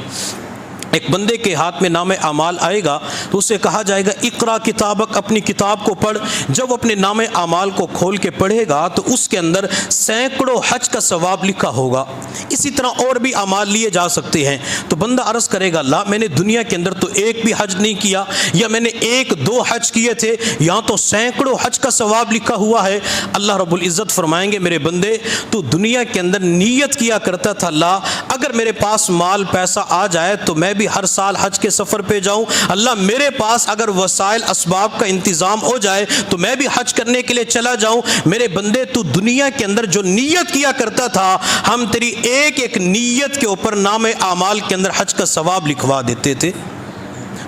ایک بندے کے ہاتھ میں نام اعمال آئے گا تو اسے کہا جائے گا اقرا کتابک، اپنی کتاب کو پڑھ۔ جب وہ اپنے نام اعمال کو کھول کے پڑھے گا تو اس کے اندر سینکڑوں حج کا ثواب لکھا ہوگا۔ اسی طرح اور بھی اعمال لیے جا سکتے ہیں۔ تو بندہ عرض کرے گا اللہ میں نے دنیا کے اندر تو ایک بھی حج نہیں کیا، یا میں نے ایک دو حج کیے تھے، یہاں تو سینکڑوں حج کا ثواب لکھا ہوا ہے۔ اللہ رب العزت فرمائیں گے میرے بندے تو دنیا کے اندر نیت کیا کرتا تھا اللہ اگر میرے پاس مال پیسہ آ جائے تو میں بھی ہر سال حج کے سفر پہ جاؤں، اللہ میرے پاس اگر وسائل اسباب کا انتظام ہو جائے تو میں بھی حج کرنے کے لیے چلا جاؤں۔ میرے بندے تو دنیا کے اندر جو نیت کیا کرتا تھا ہم تیری ایک ایک نیت کے اوپر نام اعمال کے اندر حج کا ثواب لکھوا دیتے تھے۔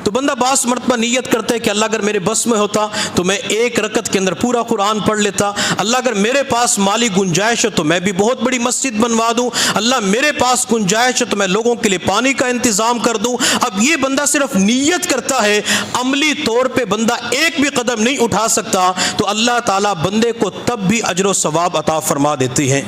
تو بندہ بعض مرتبہ نیت کرتا ہے کہ اللہ اگر میرے بس میں ہوتا تو میں ایک رکعت کے اندر پورا قرآن پڑھ لیتا، اللہ اگر میرے پاس مالی گنجائش ہے تو میں بھی بہت بڑی مسجد بنوا دوں، اللہ میرے پاس گنجائش ہے تو میں لوگوں کے لیے پانی کا انتظام کر دوں۔ اب یہ بندہ صرف نیت کرتا ہے، عملی طور پہ بندہ ایک بھی قدم نہیں اٹھا سکتا، تو اللہ تعالیٰ بندے کو تب بھی اجر و ثواب عطا فرما دیتے ہیں۔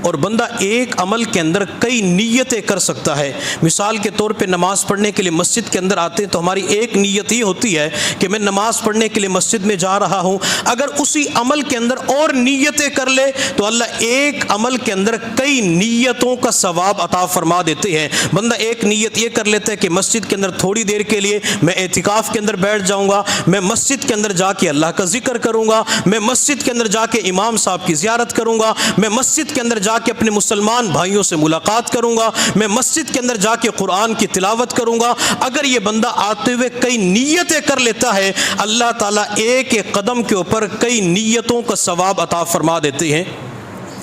اور بندہ ایک عمل کے اندر کئی نیتیں کر سکتا ہے۔ مثال کے طور پہ نماز پڑھنے کے لیے مسجد کے اندر آتے ہیں تو ہماری ایک نیت یہ ہوتی ہے کہ میں نماز پڑھنے کے لیے مسجد میں جا رہا ہوں، اگر اسی عمل کے اندر اور نیتیں کر لے تو اللہ ایک عمل کے اندر کئی نیتوں کا ثواب عطا فرما دیتے ہیں۔ بندہ ایک نیت یہ کر لیتا ہے کہ مسجد کے اندر تھوڑی دیر کے لیے میں اعتکاف کے اندر بیٹھ جاؤں گا، میں مسجد کے اندر جا کے اللہ کا ذکر کروں گا، میں مسجد کے اندر جا کے امام صاحب کی زیارت کروں گا، میں مسجد کے اندر جا کے اپنے مسلمان بھائیوں سے ملاقات کروں گا، میں مسجد کے اندر جا کے قرآن کی تلاوت کروں گا۔ اگر یہ بندہ آتے ہوئے کئی نیتیں کر لیتا ہے اللہ تعالیٰ ایک ایک قدم کے اوپر کئی نیتوں کا ثواب عطا فرما دیتے ہیں۔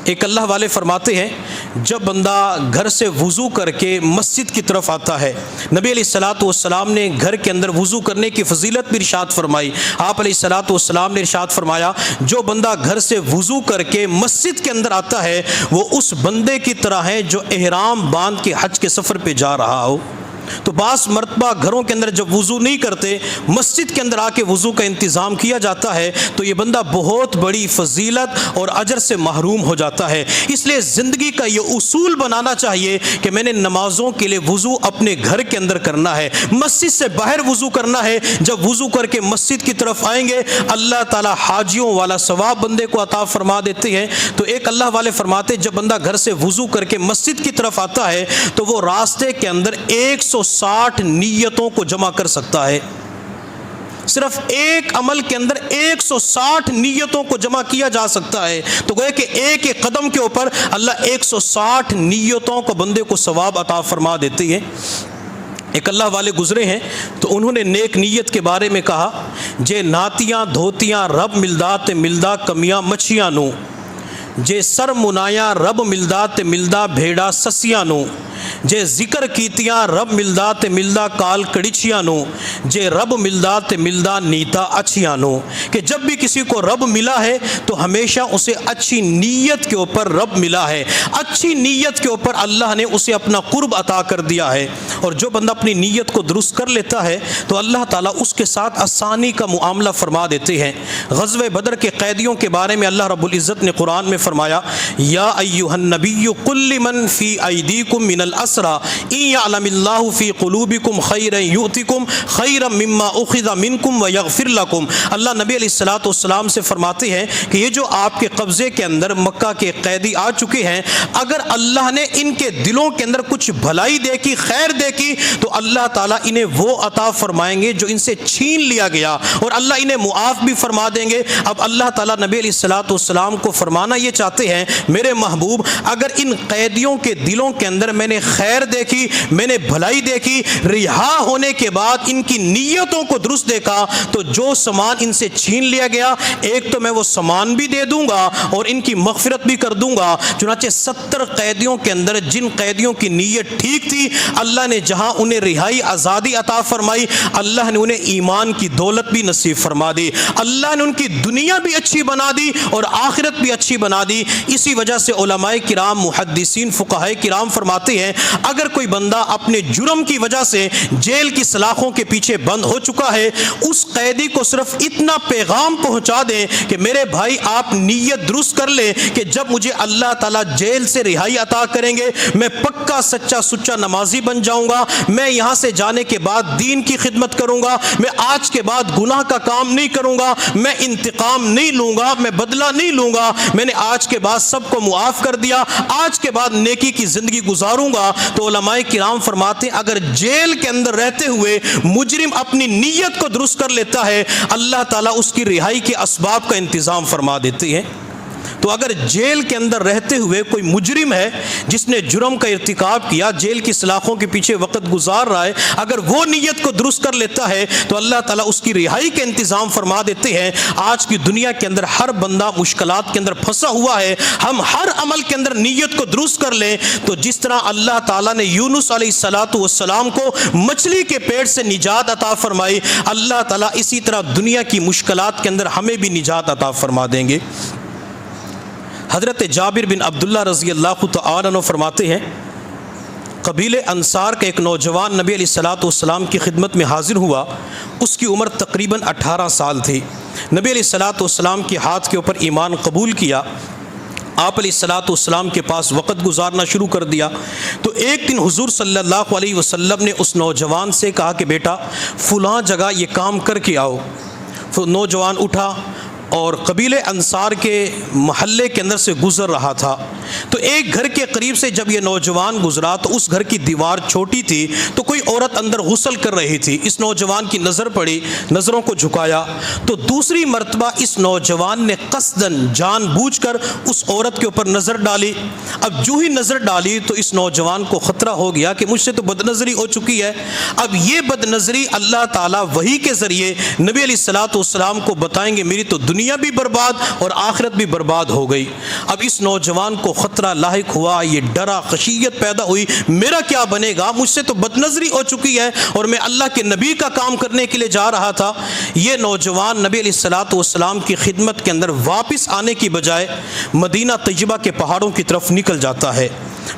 ایک اللہ والے فرماتے ہیں جب بندہ گھر سے وضو کر کے مسجد کی طرف آتا ہے، نبی علیہ الصلوۃ والسلام نے گھر کے اندر وضو کرنے کی فضیلت بھی ارشاد فرمائی۔ آپ علیہ الصلوۃ والسلام نے ارشاد فرمایا جو بندہ گھر سے وضو کر کے مسجد کے اندر آتا ہے وہ اس بندے کی طرح ہے جو احرام باندھ کے حج کے سفر پہ جا رہا ہو۔ تو بعض مرتبہ گھروں کے اندر جب وضو نہیں کرتے، مسجد کے اندر آ کے وضو کا انتظام کیا جاتا ہے تو یہ بندہ بہت بڑی فضیلت اور اجر سے محروم ہو جاتا ہے۔ اس لیے زندگی کا یہ اصول بنانا چاہیے کہ میں نے نمازوں کے لیے وضو اپنے گھر کے اندر کرنا ہے، مسجد سے باہر وضو کرنا ہے۔ جب وضو کر کے مسجد کی طرف آئیں گے، اللہ تعالیٰ حاجیوں والا ثواب بندے کو عطا فرما دیتے ہیں۔ تو ایک اللہ والے فرماتے جب بندہ گھر سے وضو کر کے مسجد کی طرف آتا ہے تو وہ راستے کے اندر 160 نیتوں کو جمع کر سکتا ہے۔ صرف ایک عمل کے اندر 160 نیتوں کو جمع کیا جا سکتا ہے۔ تو گویا کہ ایک ایک قدم کے اوپر اللہ 160 نیتوں کو بندے کو ثواب عطا فرما دیتے ہیں۔ ایک اللہ والے گزرے ہیں تو انہوں نے نیک نیت کے بارے میں کہا، جے ناتیاں دھوتیاں رب ملدا تے ملدا کمیاں مچھیاں نو، جے سر منایا رب ملدا تے ملدا بھیڑا سسیاں نو، جے ذکر کیتیاں رب ملدا تے ملدا کال کڑچیاں نو، جے رب ملدا تے ملدا نیتا اچھیاں نو۔ کہ جب بھی کسی کو رب ملا ہے تو ہمیشہ اسے اچھی نیت کے اوپر رب ملا ہے، اچھی نیت کے اوپر اللہ نے اسے اپنا قرب عطا کر دیا ہے۔ اور جو بندہ اپنی نیت کو درست کر لیتا ہے تو اللہ تعالیٰ اس کے ساتھ آسانی کا معاملہ فرما دیتے ہیں۔ غزوہ بدر کے قیدیوں کے بارے میں اللہ رب العزت نے قرآن میں فرمایا، یا ایھا النبی قل لمن فی ایدیکم من الاسری ان یعلم اللہ فی قلوبکم خیرا یؤتکم خیرا مما اخذ منکم ویغفر لکم۔ اللہ نبی علیہ الصلوۃ والسلام سے فرماتے ہیں کہ یہ جو آپ کے قبضے کے اندر مکہ کے قیدی آ چکے ہیں، اگر اللہ نے ان کے دلوں کے اندر کچھ بھلائی دیکھی، خیر دیکھی، تو اللہ تعالیٰ انہیں وہ عطا فرمائیں گے جو ان سے چھین لیا گیا، اور اللہ انہیں معاف بھی فرما دیں گے۔ اب اللہ تعالیٰ نبی علیہ الصلوۃ والسلام کو فرمانا یہ چاہتے ہیں، میرے محبوب اگر ان قیدیوں کے دلوں کے اندر میں نے خیر دیکھی، میں نے بھلائی دیکھی، رہا ہونے کے بعد ان کی نیتوں کو درست دیکھا، تو جو سامان ان سے چھین لیا گیا ایک تو میں وہ سامان بھی دے دوں گا اور ان کی مغفرت بھی کر دوں گا۔ چنانچہ 70 قیدیوں کے اندر جن قیدیوں کی نیت ٹھیک تھی، اللہ نے جہاں انہیں رہائی آزادی عطا فرمائی، اللہ نے انہیں ایمان کی دولت بھی نصیب فرما دی، اللہ نے ان کی دنیا بھی اچھی بنا دی اور آخرت بھی اچھی بنا دی۔ اسی وجہ سے علماء کرام، محدثین، فقہاء کرام فرماتے ہیں اگر کوئی بندہ اپنے جرم کی وجہ سے جیل کی سلاخوں کے پیچھے بند ہو چکا ہے، اس قیدی کو صرف اتنا پیغام پہنچا دیں کہ میرے بھائی آپ نیت درست کر لیں کہ جب مجھے اللہ تعالیٰ جیل سے رہائی عطا کریں گے، میں پکا سچا سچا نمازی بن جاؤں گا، میں یہاں سے جانے کے بعد دین کی خدمت کروں گا، میں آج کے بعد گناہ کا کام نہیں کروں گا، میں انتقام نہیں لوں گا، میں بدلہ نہیں لوں گا، میں نے آج کے بعد سب کو معاف کر دیا، آج کے بعد نیکی کی زندگی گزاروں گا۔ تو علماء کرام فرماتے ہیں اگر جیل کے اندر رہتے ہوئے مجرم اپنی نیت کو درست کر لیتا ہے، اللہ تعالیٰ اس کی رہائی کے اسباب کا انتظام فرما دیتے ہیں۔ تو اگر جیل کے اندر رہتے ہوئے کوئی مجرم ہے جس نے جرم کا ارتکاب کیا، جیل کی سلاخوں کے پیچھے وقت گزار رہا ہے، اگر وہ نیت کو درست کر لیتا ہے تو اللہ تعالیٰ اس کی رہائی کا انتظام فرما دیتے ہیں۔ آج کی دنیا کے اندر ہر بندہ مشکلات کے اندر پھنسا ہوا ہے، ہم ہر عمل کے اندر نیت کو درست کر لیں تو جس طرح اللہ تعالیٰ نے یونس علیہ السلام کو مچھلی کے پیٹ سے نجات عطا فرمائی، اللہ تعالیٰ اسی طرح دنیا کی مشکلات کے اندر ہمیں بھی نجات عطا فرما دیں گے۔ حضرت جابر بن عبداللہ رضی اللہ تعالیٰ عنہ فرماتے ہیں قبیلے انصار کا ایک نوجوان نبی علیہ السلام کی خدمت میں حاضر ہوا، اس کی عمر تقریباً 18 سال تھی۔ نبی علیہ السلام کے ہاتھ کے اوپر ایمان قبول کیا، آپ علیہ السلام کے پاس وقت گزارنا شروع کر دیا۔ تو ایک دن حضور صلی اللہ علیہ وسلم نے اس نوجوان سے کہا کہ بیٹا فلاں جگہ یہ کام کر کے آؤ۔ نوجوان اٹھا اور قبیلے انصار کے محلے کے اندر سے گزر رہا تھا، تو ایک گھر کے قریب سے جب یہ نوجوان گزرا تو اس گھر کی دیوار چھوٹی تھی، تو کوئی عورت اندر غسل کر رہی تھی۔ اس نوجوان کی نظر پڑی، نظروں کو جھکایا تو دوسری مرتبہ اس نوجوان نے قصداً جان بوجھ کر اس عورت کے اوپر نظر ڈالی۔ اب جو ہی نظر ڈالی تو اس نوجوان کو خطرہ ہو گیا کہ مجھ سے تو بد نظری ہو چکی ہے۔ اب یہ بد نظری اللہ تعالیٰ وحی کے ذریعے نبی علیہ السلام کو بتائیں گے میری تو دنیا بھی برباد اور آخرت بھی برباد ہو گئی۔ اب اس نوجوان کو خطرہ لاحق ہوا، یہ ڈرا، خشیت پیدا ہوئی، میرا کیا بنے گا، مجھ سے تو بد نظری ہو چکی ہے اور میں اللہ کے نبی کا کام کرنے کے لیے جا رہا تھا۔ یہ نوجوان نبی علیہ السلام کی خدمت کے اندر واپس آنے کی بجائے مدینہ طیبہ کے پہاڑوں کی طرف نکل جاتا ہے۔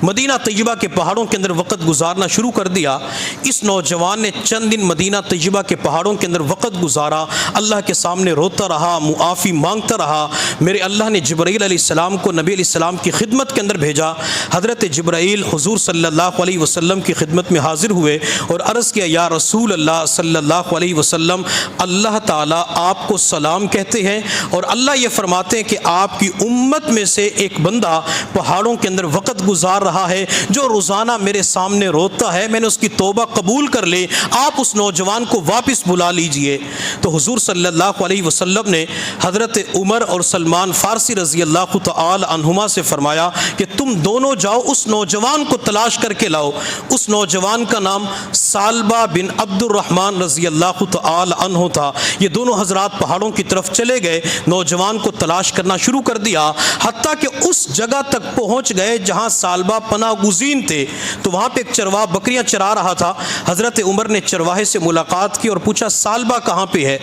مدینہ طیبہ کے پہاڑوں کے اندر وقت گزارنا شروع کر دیا۔ اس نوجوان نے چند دن مدینہ طیبہ کے پہاڑوں کے اندر وقت گزارا، اللہ کے سامنے روتا رہا، معافی مانگتا رہا۔ میرے اللہ نے جبرائیل علیہ السلام کو نبی علیہ السلام کی خدمت کے اندر بھیجا۔ حضرت جبرائیل حضور صلی اللہ علیہ وسلم کی خدمت میں حاضر ہوئے اور عرض کیا، یا رسول اللہ صلی اللہ علیہ وسلم، اللہ تعالیٰ آپ کو سلام کہتے ہیں اور اللہ یہ فرماتے ہیں کہ آپ کی امت میں سے ایک بندہ پہاڑوں کے اندر وقت گزار رہا ہے جو روزانہ میرے سامنے روتا ہے، میں نے اس کی توبہ قبول کر لی، آپ اس نوجوان کو واپس بلا لیجئے۔ تو حضور صلی اللہ علیہ وسلم نے حضرت عمر اور سلمان فارسی رضی اللہ تعالی عنہما سے فرمایا کہ تم دونوں جاؤ اس نوجوان کو تلاش کر کے لاؤ۔ اس نوجوان کا نام سالبہ بن عبد الرحمن رضی اللہ تعالی عنہ تھا۔ یہ دونوں حضرات پہاڑوں کی طرف چلے گئے، نوجوان کو تلاش کرنا شروع کر دیا، حتیٰ کہ اس جگہ تک پہنچ گئے جہاں سالبہ پناہ گزین تھے۔ تو وہاں پہ ایک چرواہ بکریاں چرا رہا تھا۔ حضرت عمر نے چرواہے سے ملاقات کی اور پوچھا، سالبہ کہاں پہ ہے؟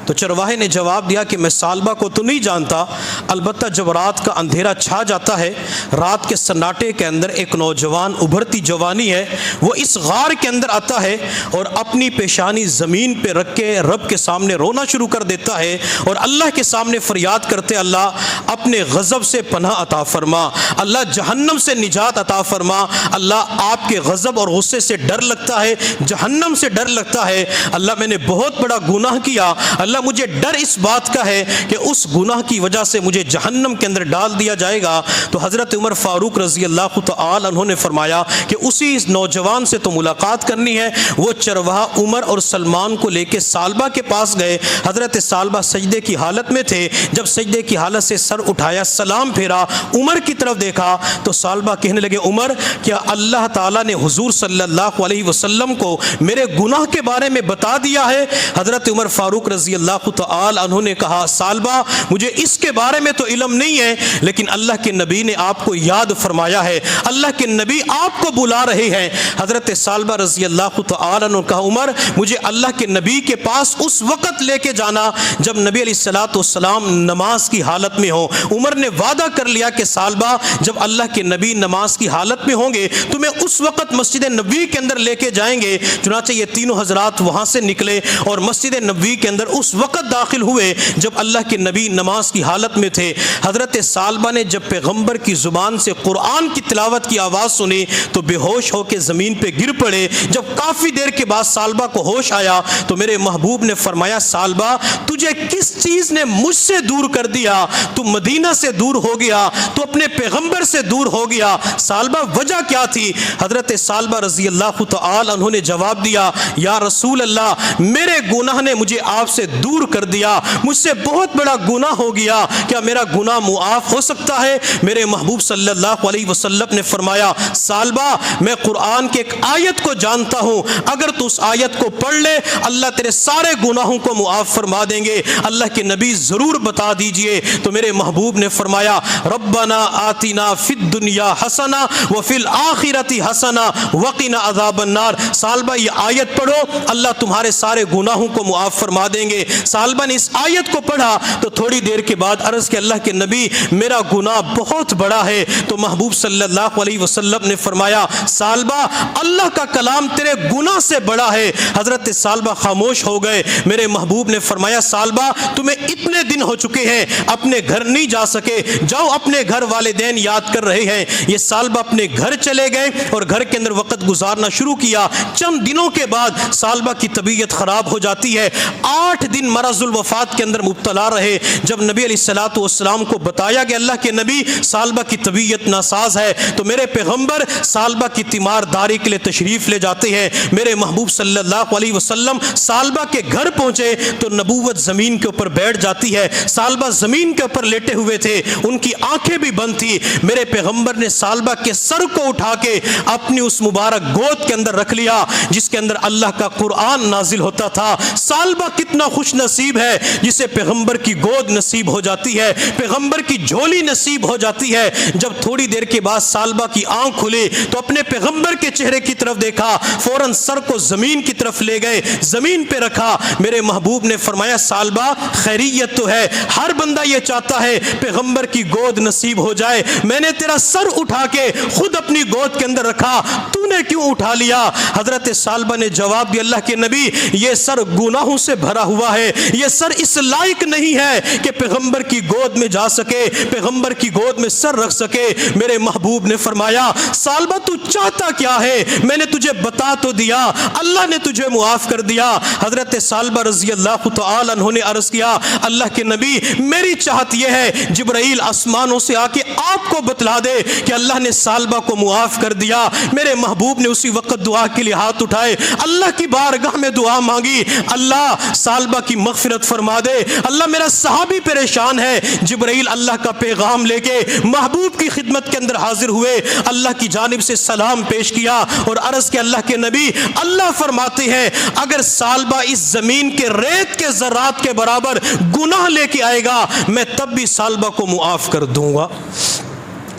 تو چرواہے نے جواب دیا کہ میں سالبہ کو تو نہیں جانتا، البتہ جب رات کا اندھیرا چھا جاتا ہے، رات کے سناٹے کے اندر ایک نوجوان ابھرتی جوانی ہے، وہ اس غار کے اندر آتا ہے اور اپنی پیشانی زمین پہ رکھ کے رب کے سامنے رونا شروع کر دیتا ہے اور اللہ کے سامنے فریاد کرتے، اللہ اپنے غضب سے پناہ عطا فرما، اللہ جہنم سے نجات عطا فرما، اللہ آپ کے غضب اور غصے سے ڈر لگتا ہے، جہنم سے ڈر لگتا ہے، اللہ میں نے بہت بڑا گناہ کیا، اللہ مجھے ڈر اس بات کا ہے کہ اس گناہ کی وجہ سے مجھے جہنم کے اندر ڈال دیا جائے گا۔ تو حضرت عمر فاروق رضی اللہ تعالی عنہ نے فرمایا کہ اسی نوجوان سے تو ملاقات کرنی ہے۔ وہ چرواہا عمر اور سلمان کو لے کے سالبہ کے پاس گئے۔ حضرت سالبہ سجدے کی حالت میں تھے، جب سجدے کی حالت سے سر اٹھایا، سلام پھیرا، عمر کی طرف دیکھا تو سالبہ کہنے لگے، عمر کیا اللہ تعالیٰ نے حضور صلی اللہ علیہ وسلم کو میرے گناہ کے بارے میں بتا دیا ہے؟ حضرت عمر فاروق رضی اللہ تعالی عنہ نے کہا، سالبہ مجھے اس کے بارے میں تو علم نہیں ہے، لیکن اللہ کے نبی نے آپ کو یاد فرمایا ہے، اللہ کے نبی آپ کو بلا رہے ہیں۔ حضرت سالبہ رضی اللہ تعالی عنہ کہا، عمر مجھے اللہ کے نبی کے پاس اس وقت لے کے جانا جب نبی علیہ الصلوۃ والسلام نماز کی حالت میں ہوں۔ عمر نے وعدہ کر لیا کہ سالبہ جب اللہ کے نبی نماز کی حالت میں ہوں گے تو میں اس وقت مسجد نبوی کے اندر لے کے جائیں گے۔ چنانچہ یہ تینوں حضرات وہاں سے نکلے اور مسجد نبوی کے اندر اس وقت داخل ہوئے جب اللہ کے نبی نماز کی حالت میں تھے۔ حضرت سالبہ نے جب پیغمبر کی زبان سے قرآن کی تلاوت کی آواز سنی تو بے ہوش ہو کے زمین پہ گر پڑے۔ جب کافی دیر کے بعد سالبہ کو ہوش آیا تو میرے محبوب نے فرمایا، سالبہ تجھے کس چیز نے مجھ سے دور کر دیا؟ تو مدینہ سے دور ہو گیا، تو اپنے پیغمبر سے دور ہو گیا، سالبہ وجہ کیا تھی؟ حضرت سالبہ رضی اللہ تعالی عنہ نے جواب دیا، یا رسول اللہ میرے گناہ نے مجھے آپ سے دور کر دیا، مجھ سے بہت بڑا گناہ ہو گیا، کیا میرا گناہ معاف ہو سکتا ہے؟ میرے محبوب صلی اللہ علیہ وسلم نے فرمایا، سالبہ میں قرآن کے ایک آیت کو جانتا ہوں، اگر تو اس آیت کو پڑھ لے اللہ تیرے سارے گناہوں کو معاف فرما دیں گے۔ اللہ کے نبی ضرور بتا دیجئے۔ تو میرے محبوب نے فرمایا، ربنا آتنا فی الدنیا حسنہ وفی الآخرۃ حسنہ وقنا عذاب النار۔ سالبہ یہ آیت پڑھو، اللہ تمہارے سارے گناہوں کو معاف فرما دیں گے۔ سالبہ نے اس آیت کو پڑھا تو تھوڑی دیر کے بعد عرض کہ اللہ کے نبی میرا گناہ بہت بڑا ہے۔ تو محبوب صلی اللہ علیہ وسلم نے فرمایا، سالبہ اللہ کا کلام تیرے گناہ سے بڑا ہے۔ حضرت سالبہ خاموش ہو گئے۔ میرے محبوب نے فرمایا، سالبہ تمہیں اتنے دن ہو چکے ہیں اپنے گھر نہیں جا سکے، جاؤ اپنے گھر، والدین یاد کر رہے ہیں۔ یہ سالبہ اپنے گھر چلے گئے اور گھر کے اندر وقت گزارنا شروع کیا۔ چند دنوں کے بعد سالبہ کی طبیعت خراب ہو جاتی ہے، 8 دن مرض الوفات کے اندر مبتلا رہے۔ جب نبی علیہ الصلوۃ والسلام کو بتایا کہ اللہ کے نبی سالبہ کی طبیعت ناساز ہے، تو میرے پیغمبر سالبہ کی تیمار داری کے لیے تشریف لے جاتے ہیں۔ میرے محبوب صلی اللہ علیہ وسلم سالبہ کے گھر پہنچے تو نبوت زمین کے اوپر بیٹھ جاتی ہے۔ سالبہ زمین کے اوپر لیٹے ہوئے تھے، ان کی آنکھیں بھی بند تھی۔ میرے پیغمبر نے سالبہ کے سر کو اٹھا کے اپنی اس مبارک گود کے اندر رکھ لیا جس کے اندر اللہ کا قرآن نازل ہوتا تھا۔ سالبہ کتنا خوش خوش نصیب ہے جسے پیغمبر کی گود نصیب ہو جاتی ہے، پیغمبر کی جھولی نصیب ہو جاتی ہے۔ جب تھوڑی دیر کے بعد ثعلبہ کی آنکھ کھلی تو اپنے پیغمبر کے چہرے کی طرف دیکھا، فوراً سر کو زمین کی طرف لے گئے، زمین پہ رکھا۔ میرے محبوب نے فرمایا ثعلبہ خیریت تو ہے، ہر بندہ یہ چاہتا ہے پیغمبر کی گود نصیب ہو جائے، میں نے تیرا سر اٹھا کے خود اپنی گود کے اندر رکھا، تو نے کیوں اٹھا لیا؟ حضرت ثعلبہ نے جواب دیا، اللہ کے نبی یہ سر گناہوں سے بھرا ہوا ہے، یہ سر اس لائق نہیں ہے کہ پیغمبر کی گود میں جا سکے، پیغمبر کی گود میں سر رکھ سکے۔ میرے محبوب نے فرمایا ثعلبہ تو چاہتا کیا ہے؟ میں نے تجھے بتا تو دیا، اللہ نے تجھے معاف کر دیا۔ حضرت ثعلبہ رضی اللہ تعالی عنہ نے عرض کیا، اللہ کے نبی میری چاہت یہ ہے جبرائیل آسمانوں سے آ کے آپ کو بتلا دے کہ اللہ نے ثعلبہ کو معاف کر دیا۔ میرے محبوب نے اسی وقت دعا کے لیے ہاتھ اٹھائے، اللہ کی بارگاہ میں دعا مانگی، اللہ ثعلبہ کی مغفرت فرما دے، اللہ میرا صحابی پریشان ہے۔ جبرائیل اللہ کا پیغام لے کے محبوب کی خدمت کے اندر حاضر ہوئے، اللہ کی جانب سے سلام پیش کیا اور عرض کہ اللہ کے نبی اللہ فرماتے ہیں اگر ثعلبہ اس زمین کے ریت کے ذرات کے برابر گناہ لے کے آئے گا میں تب بھی ثعلبہ کو معاف کر دوں گا۔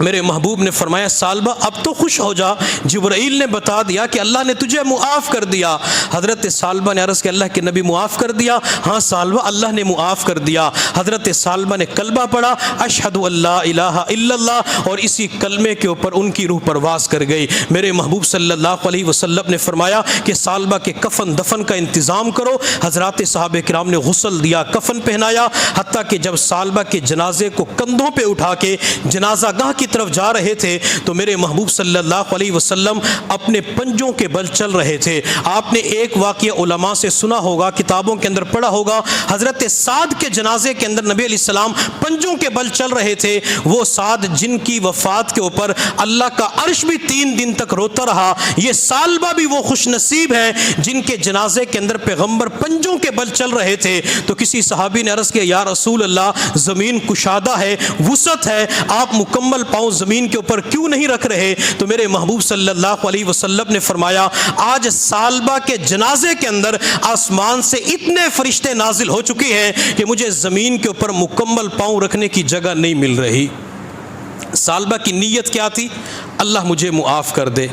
میرے محبوب نے فرمایا ثعلبہ اب تو خوش ہو جا، جبرائیل نے بتا دیا کہ اللہ نے تجھے معاف کر دیا۔ حضرت ثعلبہ نے عرض کہ اللہ کے نبی معاف کر دیا؟ ہاں ثعلبہ اللہ نے معاف کر دیا۔ حضرت ثعلبہ نے کلمہ پڑھا، اشہد ان لا الہ الا اللہ، اور اسی کلمے کے اوپر ان کی روح پرواز کر گئی۔ میرے محبوب صلی اللہ علیہ وسلم نے فرمایا کہ ثعلبہ کے کفن دفن کا انتظام کرو۔ حضرات صحابہ کرام نے غسل دیا، کفن پہنایا، حتیٰ کہ جب ثعلبہ کے جنازے کو کندھوں پہ اٹھا کے جنازہ گاہ کی طرف جا رہے تھے تو میرے محبوب صلی اللہ علیہ وسلم اپنے پنجوں کے بل چل رہے تھے۔ آپ نے ایک واقعہ علماء سے سنا ہوگا، کتابوں کے اندر پڑھا ہوگا، حضرت سعد کے جنازے کے اندر نبی علیہ السلام پنجوں کے بل چل رہے تھے۔ وہ سعد جن کی وفات کے اوپر اللہ کا عرش بھی 3 دن تک روتا رہا، یہ ثعلبہ بھی وہ خوش نصیب ہیں جن کے جنازے کے اندر پیغمبر پنجوں کے بل چل رہے تھے۔ تو کسی صحابی نے عرض کیا یا رسول اللہ زمین کشادہ ہے، وسعت ہے، آپ مکمل پاؤں زمین کے اوپر کیوں نہیں رکھ رہے؟ تو میرے محبوب صلی اللہ علیہ وسلم نے فرمایا آج ثعلبہ کے جنازے کے اندر آسمان سے اتنے فرشتے نازل ہو چکے ہیں کہ مجھے زمین کے اوپر مکمل پاؤں رکھنے کی جگہ نہیں مل رہی۔ ثعلبہ کی نیت کیا تھی؟ اللہ مجھے معاف کر دے۔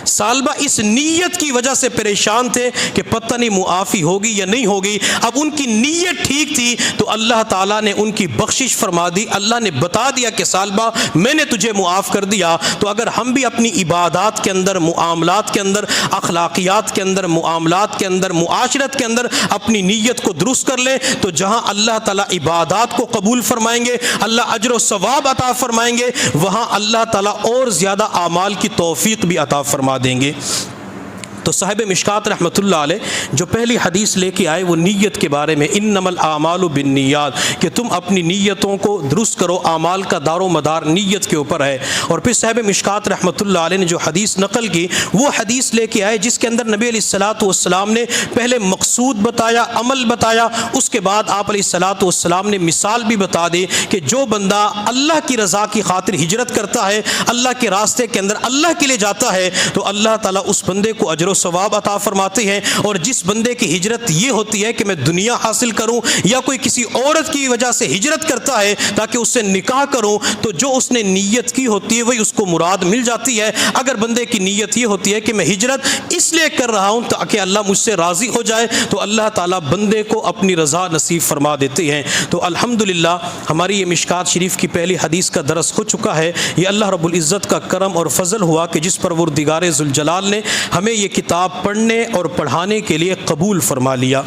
ثعلبہ اس نیت کی وجہ سے پریشان تھے کہ پتہ نہیں معافی ہوگی یا نہیں ہوگی۔ اب ان کی نیت ٹھیک تھی تو اللہ تعالیٰ نے ان کی بخشش فرما دی، اللہ نے بتا دیا کہ ثعلبہ میں نے تجھے معاف کر دیا۔ تو اگر ہم بھی اپنی عبادات کے اندر، معاملات کے اندر، اخلاقیات کے اندر، معاملات کے اندر، معاشرت کے اندر اپنی نیت کو درست کر لیں تو جہاں اللہ تعالیٰ عبادات کو قبول فرمائیں گے، اللہ اجر و ثواب عطا فرمائیں گے، وہاں اللہ تعالیٰ اور زیادہ اعمال کی توفیق بھی عطا فرما دیں گے۔ تو صاحب مشکات رحمۃ اللہ علیہ جو پہلی حدیث لے کے آئے وہ نیت کے بارے میں، انما الاعمال بالنیات، کہ تم اپنی نیتوں کو درست کرو، اعمال کا دار و مدار نیت کے اوپر ہے۔ اور پھر صاحب مشکات رحمۃ اللہ علیہ نے جو حدیث نقل کی وہ حدیث لے کے آئے جس کے اندر نبی علیہ الصلوۃ والسلام نے پہلے مقصود بتایا، عمل بتایا، اس کے بعد آپ علیہ الصلوۃ والسلام نے مثال بھی بتا دی کہ جو بندہ اللہ کی رضا کی خاطر ہجرت کرتا ہے، اللہ کے راستے کے اندر اللہ کے لیے جاتا ہے تو اللہ تعالیٰ اس بندے کو اجر و ثواب عطا فرماتے ہیں۔ اور جس بندے کی ہجرت یہ ہوتی ہے کہ میں دنیا حاصل کروں یا کوئی کسی عورت کی وجہ سے ہجرت کرتا ہے تاکہ اس سے نکاح کروں تو جو اس نے نیت کی ہوتی ہے وہی اس کو مراد مل جاتی ہے۔ اگر بندے کی نیت یہ ہوتی ہے کہ میں ہجرت اس لیے کر رہا ہوں تاکہ اللہ مجھ سے راضی ہو جائے تو اللہ تعالیٰ بندے کو اپنی رضا نصیب فرما دیتے ہیں۔ تو الحمدللہ ہماری یہ مشکات شریف کی پہلی حدیث کا درس ہو چکا ہے۔ یہ اللہ رب العزت کا کرم اور فضل ہوا کہ جس پروردگار ذوالجلال نے ہمیں یہ کتاب پڑھنے اور پڑھانے کے لیے قبول فرما لیا۔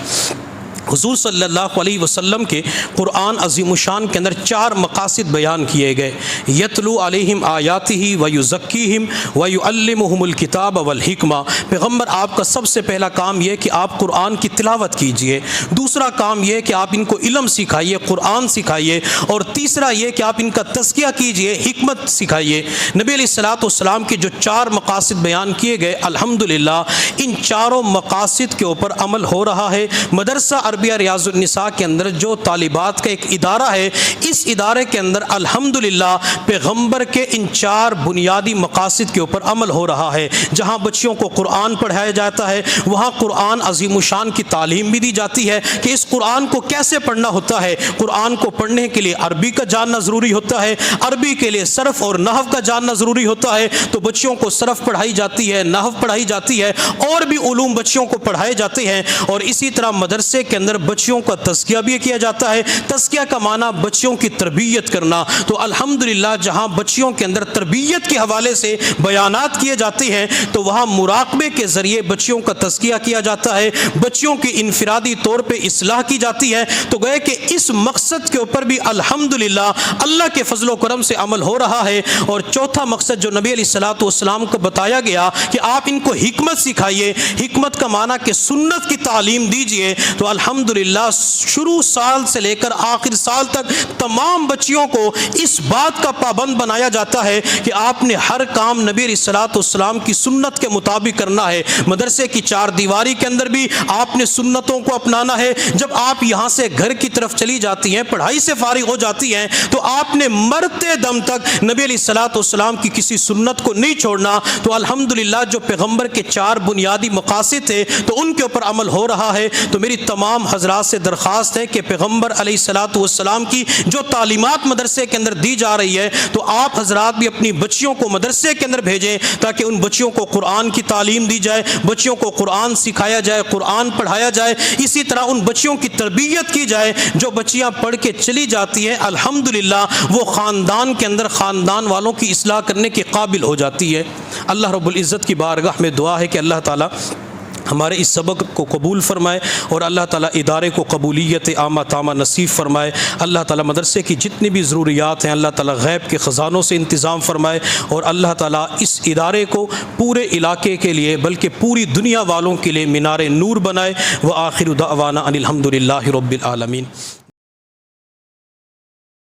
حضور صلی اللہ علیہ وسلم کے قرآن عظیم الشان کے اندر 4 مقاصد بیان کیے گئے، یتلو علیہم آیاتہ ویزکیہم ویعلمہم الکتاب والحکمہ۔ پیغمبر آپ کا سب سے پہلا کام یہ کہ آپ قرآن کی تلاوت کیجئے، دوسرا کام یہ کہ آپ ان کو علم سکھائیے، قرآن سکھائیے، اور تیسرا یہ کہ آپ ان کا تزکیہ کیجئے، حکمت سکھائیے۔ نبی علیہ الصلوۃ والسلام کے جو 4 مقاصد بیان کیے گئے الحمدللہ ان چاروں مقاصد کے اوپر عمل ہو رہا ہے۔ مدرسہ تربیہ ریاض النساء کے اندر جو طالبات کا ایک ادارہ ہے، اس ادارے کے اندر الحمدللہ پیغمبر کے ان 4 بنیادی مقاصد کے اوپر عمل ہو رہا ہے۔ جہاں بچیوں کو قرآن پڑھایا جاتا ہے، وہاں قرآن عظیم الشان کی تعلیم بھی دی جاتی ہے کہ اس قرآن کو کیسے پڑھنا ہوتا ہے۔ قرآن کو پڑھنے کے لیے عربی کا جاننا ضروری ہوتا ہے، عربی کے لیے صرف اور نحو کا جاننا ضروری ہوتا ہے، تو بچیوں کو صرف پڑھائی جاتی ہے، نحو پڑھائی جاتی ہے، اور بھی علوم بچیوں کو پڑھائے جاتے ہیں۔ اور اسی طرح مدرسے کے اندر بچیوں کا تزکیہ بھی کیا جاتا ہے۔ تزکیہ کا معنی بچیوں کی تربیت کرنا، تو الحمدللہ جہاں بچیوں کے اندر تربیت کے حوالے سے بیانات کیے جاتے ہیں، تو وہاں مراقبے کے ذریعے بچیوں کا تزکیہ کیا جاتا ہے، بچیوں کی انفرادی طور پہ اصلاح کی جاتی ہے۔ تو گئے کہ اس مقصد کے اوپر بھی الحمدللہ اللہ کے فضل و کرم سے عمل ہو رہا ہے۔ اور چوتھا مقصد جو نبی علیہ الصلوۃ والسلام کو بتایا گیا کہ آپ ان کو حکمت سکھائیے، حکمت کا معنی کہ سنت کی تعلیم دیجئے، تو الحمدللہ شروع سال سے لے کر آخر سال تک تمام بچیوں کو اس بات کا پابند بنایا جاتا ہے کہ آپ نے ہر کام نبی علیہ الصلوۃ والسلام کی سنت کے مطابق کرنا ہے۔ مدرسے کی 4 دیواری کے اندر بھی آپ نے سنتوں کو اپنانا ہے۔ جب آپ یہاں سے گھر کی طرف چلی جاتی ہیں، پڑھائی سے فارغ ہو جاتی ہیں، تو آپ نے مرتے دم تک نبی علیہ الصلوۃ والسلام کی کسی سنت کو نہیں چھوڑنا۔ تو الحمدللہ جو پیغمبر کے 4 بنیادی مقاصد تھے، تو ان کے اوپر عمل ہو رہا ہے۔ تو میری تمام حضرات سے درخواست ہے کہ پیغمبر علیہ الصلوۃ والسلام کی جو تعلیمات مدرسے کے اندر دی جا رہی ہے، تو آپ حضرات بھی اپنی بچیوں کو مدرسے کے اندر بھیجیں، تاکہ ان بچیوں کو قرآن کی تعلیم دی جائے، بچیوں کو قرآن سکھایا جائے، قرآن پڑھایا جائے۔ اسی طرح ان بچیوں کی تربیت کی جائے۔ جو بچیاں پڑھ کے چلی جاتی ہیں، الحمدللہ وہ خاندان کے اندر خاندان والوں کی اصلاح کرنے کے قابل ہو جاتی ہے۔ اللہ رب العزت کی بارگاہ میں دعا ہے کہ اللہ تعالیٰ ہمارے اس سبق کو قبول فرمائے، اور اللہ تعالیٰ ادارے کو قبولیت عامہ تامہ نصیب فرمائے۔ اللہ تعالیٰ مدرسے کی جتنی بھی ضروریات ہیں، اللہ تعالیٰ غیب کے خزانوں سے انتظام فرمائے، اور اللہ تعالیٰ اس ادارے کو پورے علاقے کے لیے بلکہ پوری دنیا والوں کے لیے مینار نور بنائے۔ وآخر دعوانا ان الحمد للہ رب العالمین۔